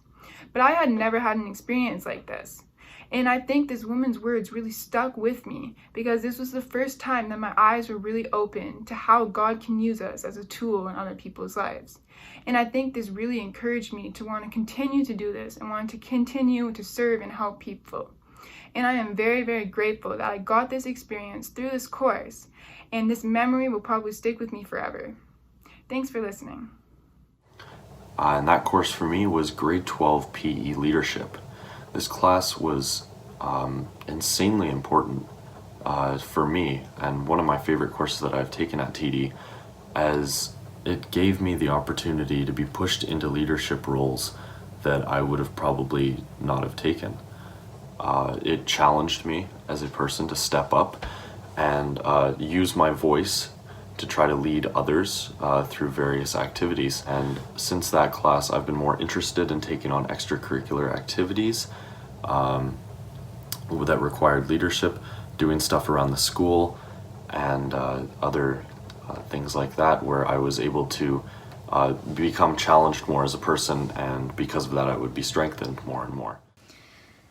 But I had never had an experience like this. And I think this woman's words really stuck with me because this was the first time that my eyes were really open to how God can use us as a tool in other people's lives. And I think this really encouraged me to want to continue to do this and want to continue to serve and help people. And I am very, very grateful that I got this experience through this course, and this memory will probably stick with me forever. Thanks for listening. And that course for me was grade 12 PE leadership. This class was insanely important for me, and one of my favorite courses that I've taken at TD, as it gave me the opportunity to be pushed into leadership roles that I would have probably not have taken. It challenged me as a person to step up and use my voice to try to lead others through various activities. And since that class, I've been more interested in taking on extracurricular activities that required leadership, doing stuff around the school, and other things like that, where I was able to become challenged more as a person, and because of that, I would be strengthened more and more.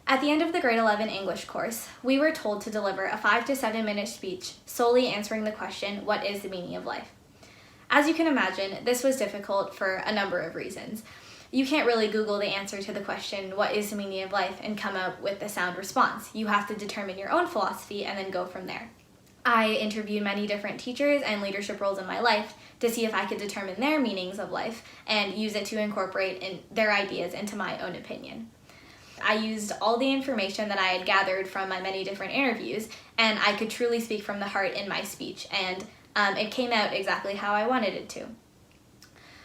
At the end of the grade 11 English course, we were told to deliver a 5 to 7 minute speech solely answering the question, what is the meaning of life? As you can imagine, this was difficult for a number of reasons. You can't really Google the answer to the question, what is the meaning of life, and come up with a sound response. You have to determine your own philosophy and then go from there. I interviewed many different teachers and leadership roles in my life to see if I could determine their meanings of life and use it to incorporate their ideas into my own opinion. I used all the information that I had gathered from my many different interviews, and I could truly speak from the heart in my speech, and it came out exactly how I wanted it to.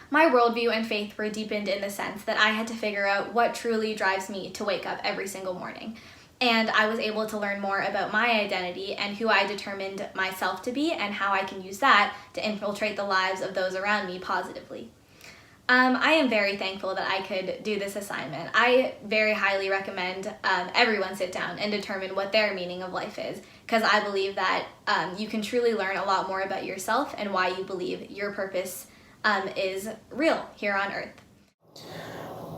My worldview and faith were deepened in the sense that I had to figure out what truly drives me to wake up every single morning. And I was able to learn more about my identity and who I determined myself to be and how I can use that to infiltrate the lives of those around me positively. I am very thankful that I could do this assignment. I very highly recommend everyone sit down and determine what their meaning of life is, because I believe that you can truly learn a lot more about yourself and why you believe your purpose is real here on earth.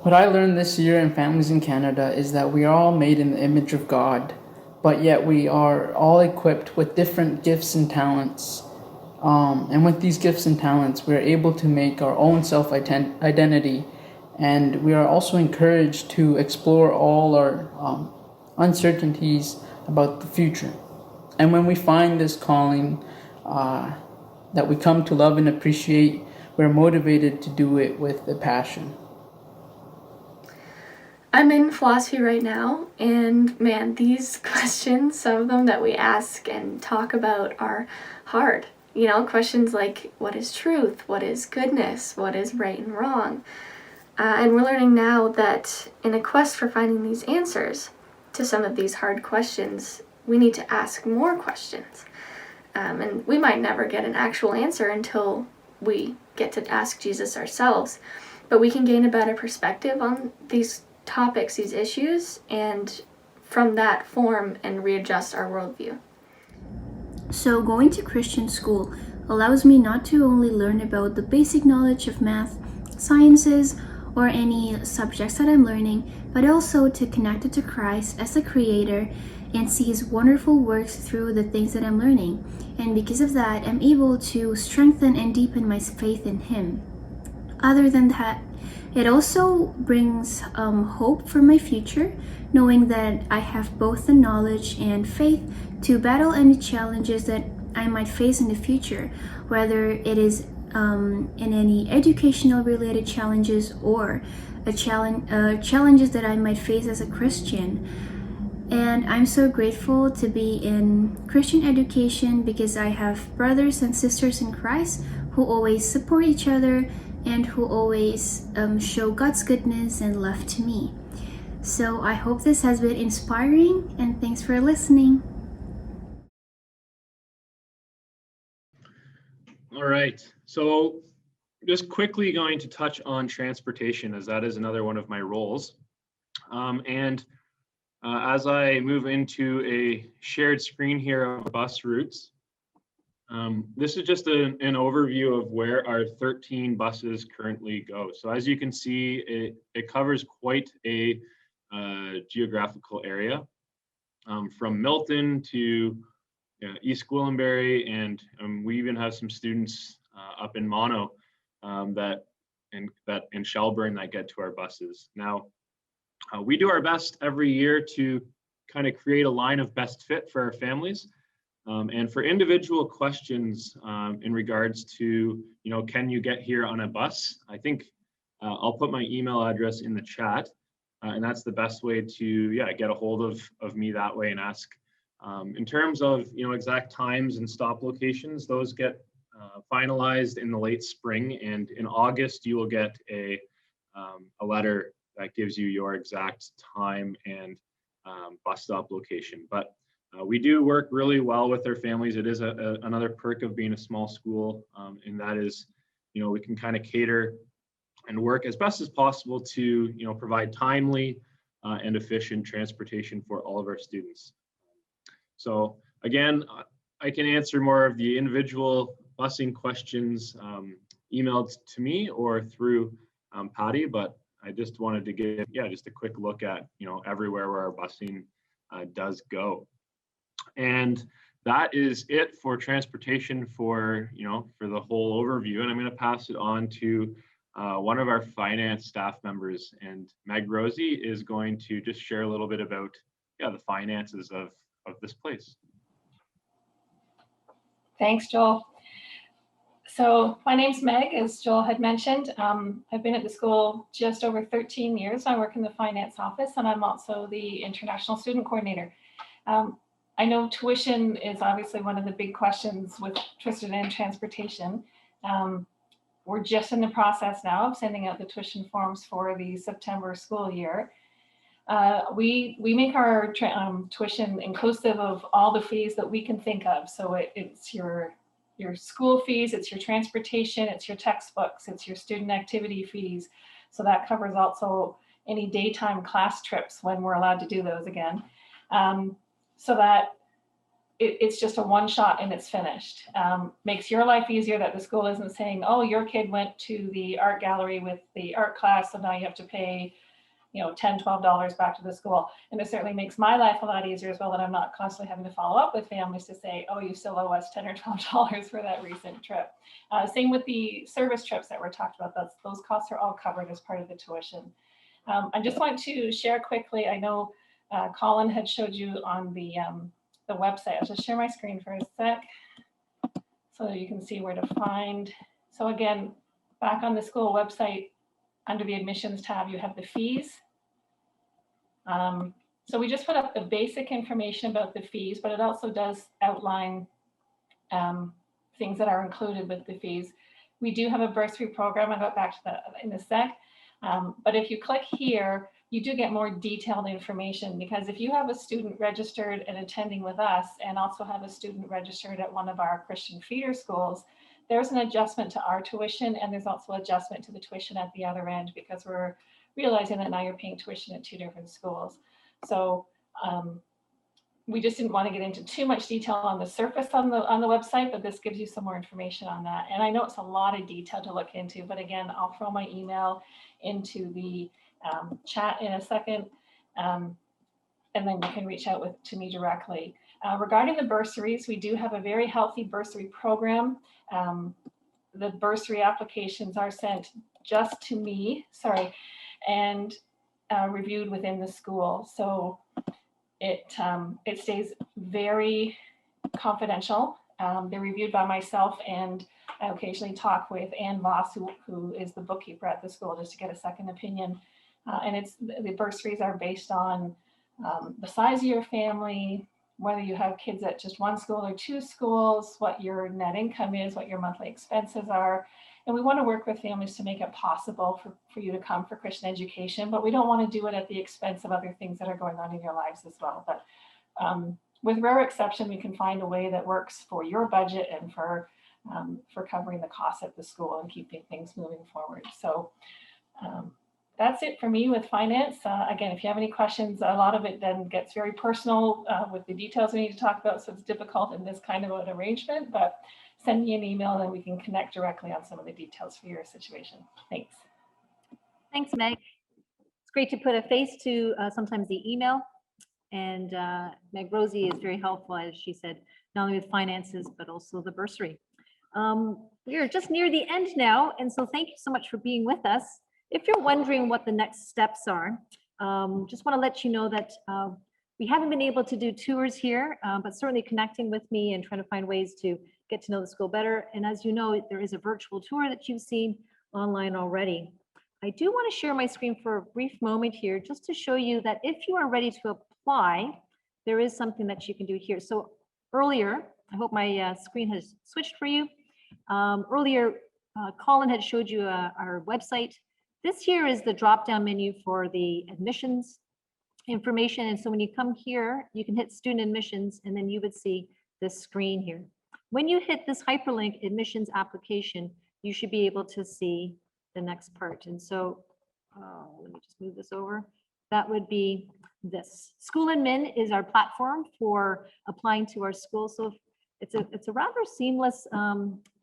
What I learned this year in Families in Canada is that we are all made in the image of God, but yet we are all equipped with different gifts and talents. And with these gifts and talents, we are able to make our own self-identity, and we are also encouraged to explore all our uncertainties about the future. And when we find this calling that we come to love and appreciate, we're motivated to do it with a passion. I'm in philosophy right now, and man, these questions, some of them that we ask and talk about, are hard. You know, questions like, what is truth? What is goodness? What is right and wrong? And we're learning now that in a quest for finding these answers to some of these hard questions, we need to ask more questions. And we might never get an actual answer until we get to ask Jesus ourselves. But we can gain a better perspective on these topics, these issues, and from that form and readjust our worldview. So going to Christian school allows me not to only learn about the basic knowledge of math, sciences, or any subjects that I'm learning, but also to connect it to Christ as the creator and see his wonderful works through the things that I'm learning. And because of that, I'm able to strengthen and deepen my faith in him. Other than that, it also brings hope for my future, knowing that I have both the knowledge and faith to battle any challenges that I might face in the future, whether it is in any educational related challenges or challenges that I might face as a Christian. And I'm so grateful to be in Christian education because I have brothers and sisters in Christ who always support each other and who always show God's goodness and love to me. So I hope this has been inspiring, and thanks for listening. All right, so just quickly going to touch on transportation, as that is another one of my roles. As I move into a shared screen here of bus routes, this is just an overview of where our 13 buses currently go. So as you can see, it covers quite a geographical area, from Milton to East Gwillimbury, and we even have some students up in Mono that in Shelburne that get to our buses. Now, we do our best every year to kind of create a line of best fit for our families. And for individual questions in regards to, can you get here on a bus? I think I'll put my email address in the chat, and that's the best way to get a hold of me that way and ask. In terms of exact times and stop locations, those get finalized in the late spring, and in August you will get a letter that gives you your exact time and bus stop location. But we do work really well with their families. It is another perk of being a small school, and that is, we can kind of cater and work as best as possible to, provide timely and efficient transportation for all of our students. So again, I can answer more of the individual busing questions emailed to me or through Patty, but I just wanted to give, just a quick look at, everywhere where our busing does go. And that is it for transportation for the whole overview. And I'm going to pass it on to one of our finance staff members, and Meg Rosie is going to just share a little bit about the finances of this place. Thanks, Joel. So my name's Meg, as Joel had mentioned. I've been at the school just over 13 years. I work in the finance office, and I'm also the international student coordinator. I know tuition is obviously one of the big questions with Tristan and transportation. We're just in the process now of sending out the tuition forms for the September school year. We make our tuition inclusive of all the fees that we can think of. So it's your school fees, it's your transportation, it's your textbooks, it's your student activity fees. So that covers also any daytime class trips when we're allowed to do those again. So that it's just a one shot and it's finished. Makes your life easier that the school isn't saying, oh, your kid went to the art gallery with the art class, so now you have to pay $10, $12 back to the school. And it certainly makes my life a lot easier as well, that I'm not constantly having to follow up with families to say, oh, you still owe us $10 or $12 for that recent trip. Same with the service trips that were talked about. Those costs are all covered as part of the tuition. I just want to share quickly, I know Colin had showed you on the website. I'll just share my screen for a sec so that you can see where to find. So again, back on the school website, under the admissions tab, you have the fees. So we just put up the basic information about the fees, but it also does outline things that are included with the fees. We do have a bursary program. I'll go back to that in a sec. But if you click here, you do get more detailed information, because if you have a student registered and attending with us and also have a student registered at one of our Christian feeder schools, there's an adjustment to our tuition, and there's also adjustment to the tuition at the other end, because we're realizing that now you're paying tuition at two different schools. So we just didn't want to get into too much detail on the surface on the website, but this gives you some more information on that. And I know it's a lot of detail to look into, but again, I'll throw my email into the chat in a second, and then you can reach out to me directly. Regarding the bursaries, we do have a very healthy bursary program. The bursary applications are sent just to me, and reviewed within the school. So it stays very confidential. They're reviewed by myself, and I occasionally talk with Ann Voss, who is the bookkeeper at the school, just to get a second opinion. And the bursaries are based on the size of your family, whether you have kids at just one school or two schools, what your net income is, what your monthly expenses are. And we want to work with families to make it possible for you to come for Christian education, but we don't want to do it at the expense of other things that are going on in your lives as well. But with rare exception, we can find a way that works for your budget and for covering the costs at the school and keeping things moving forward. So that's it for me with finance. Again, if you have any questions, a lot of it then gets very personal with the details we need to talk about, so it's difficult in this kind of an arrangement, but send me an email and we can connect directly on some of the details for your situation. Thanks. Thanks, Meg. It's great to put a face to sometimes the email, and Meg Rosie is very helpful, as she said, not only with finances, but also the bursary. We are just near the end now, and so thank you so much for being with us. If you're wondering what the next steps are, just want to let you know that we haven't been able to do tours here, but certainly connecting with me and trying to find ways to get to know the school better. And as you know, there is a virtual tour that you've seen online already. I do want to share my screen for a brief moment here, just to show you that if you are ready to apply, there is something that you can do here. So earlier, I hope my screen has switched for you. Earlier, Colin had showed you our website. This here is the drop-down menu for the admissions information. And so when you come here, you can hit student admissions, and then you would see this screen here. When you hit this hyperlink admissions application, you should be able to see the next part. And so let me just move this over. That would be this. School Admin is our platform for applying to our school. So it's a rather seamless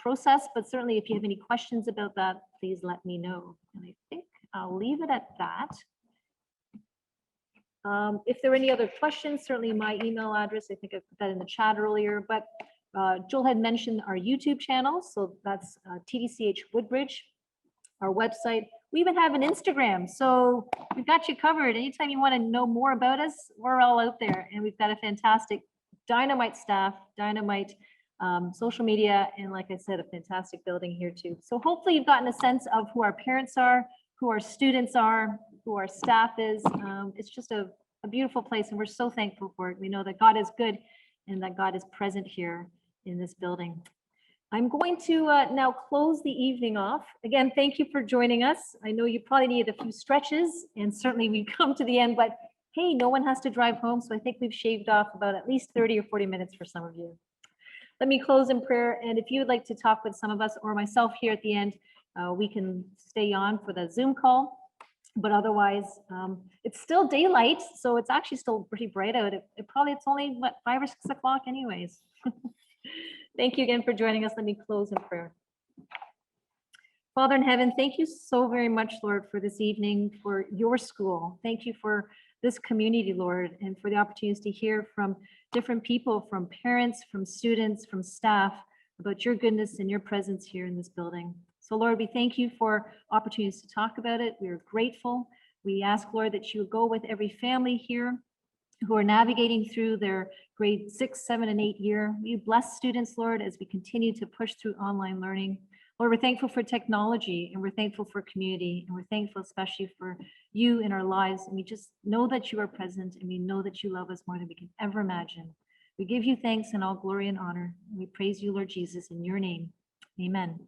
process, but certainly if you have any questions about that, please let me know. And I think I'll leave it at that. If there are any other questions, certainly my email address, I think I put that in the chat earlier, but Joel had mentioned our YouTube channel. So that's TDCH Woodbridge, our website. We even have an Instagram. So we've got you covered. Anytime you want to know more about us, we're all out there. And we've got a fantastic dynamite staff, dynamite social media, and like I said, a fantastic building here too. So hopefully you've gotten a sense of who our parents are, who our students are, who our staff is. It's just a beautiful place, and we're so thankful for it. We know that God is good and that God is present here in this building. I'm going to now close the evening off. Again, thank you for joining us. I know you probably need a few stretches, and certainly we've come to the end, but hey, no one has to drive home, so I think we've shaved off about at least 30 or 40 minutes for some of you. Let me close in prayer, and if you would like to talk with some of us or myself here at the end, we can stay on for the Zoom call. But otherwise, it's still daylight, so it's actually still pretty bright out. It's only, what, 5 or 6 o'clock anyways. Thank you again for joining us. Let me close in prayer. Father in heaven, thank you so very much, Lord, for this evening, for your school. Thank you for this community, Lord, and for the opportunities to hear from different people, from parents, from students, from staff, about your goodness and your presence here in this building. So Lord, we thank you for opportunities to talk about it. We are grateful. We ask, Lord, that you would go with every family here who are navigating through their grade 6, 7, and 8 year. You bless students, Lord, as we continue to push through online learning. Lord, we're thankful for technology, and we're thankful for community, and we're thankful especially for you in our lives. And we just know that you are present, and we know that you love us more than we can ever imagine. We give you thanks and all glory and honor. We praise you, Lord Jesus, in your name. Amen.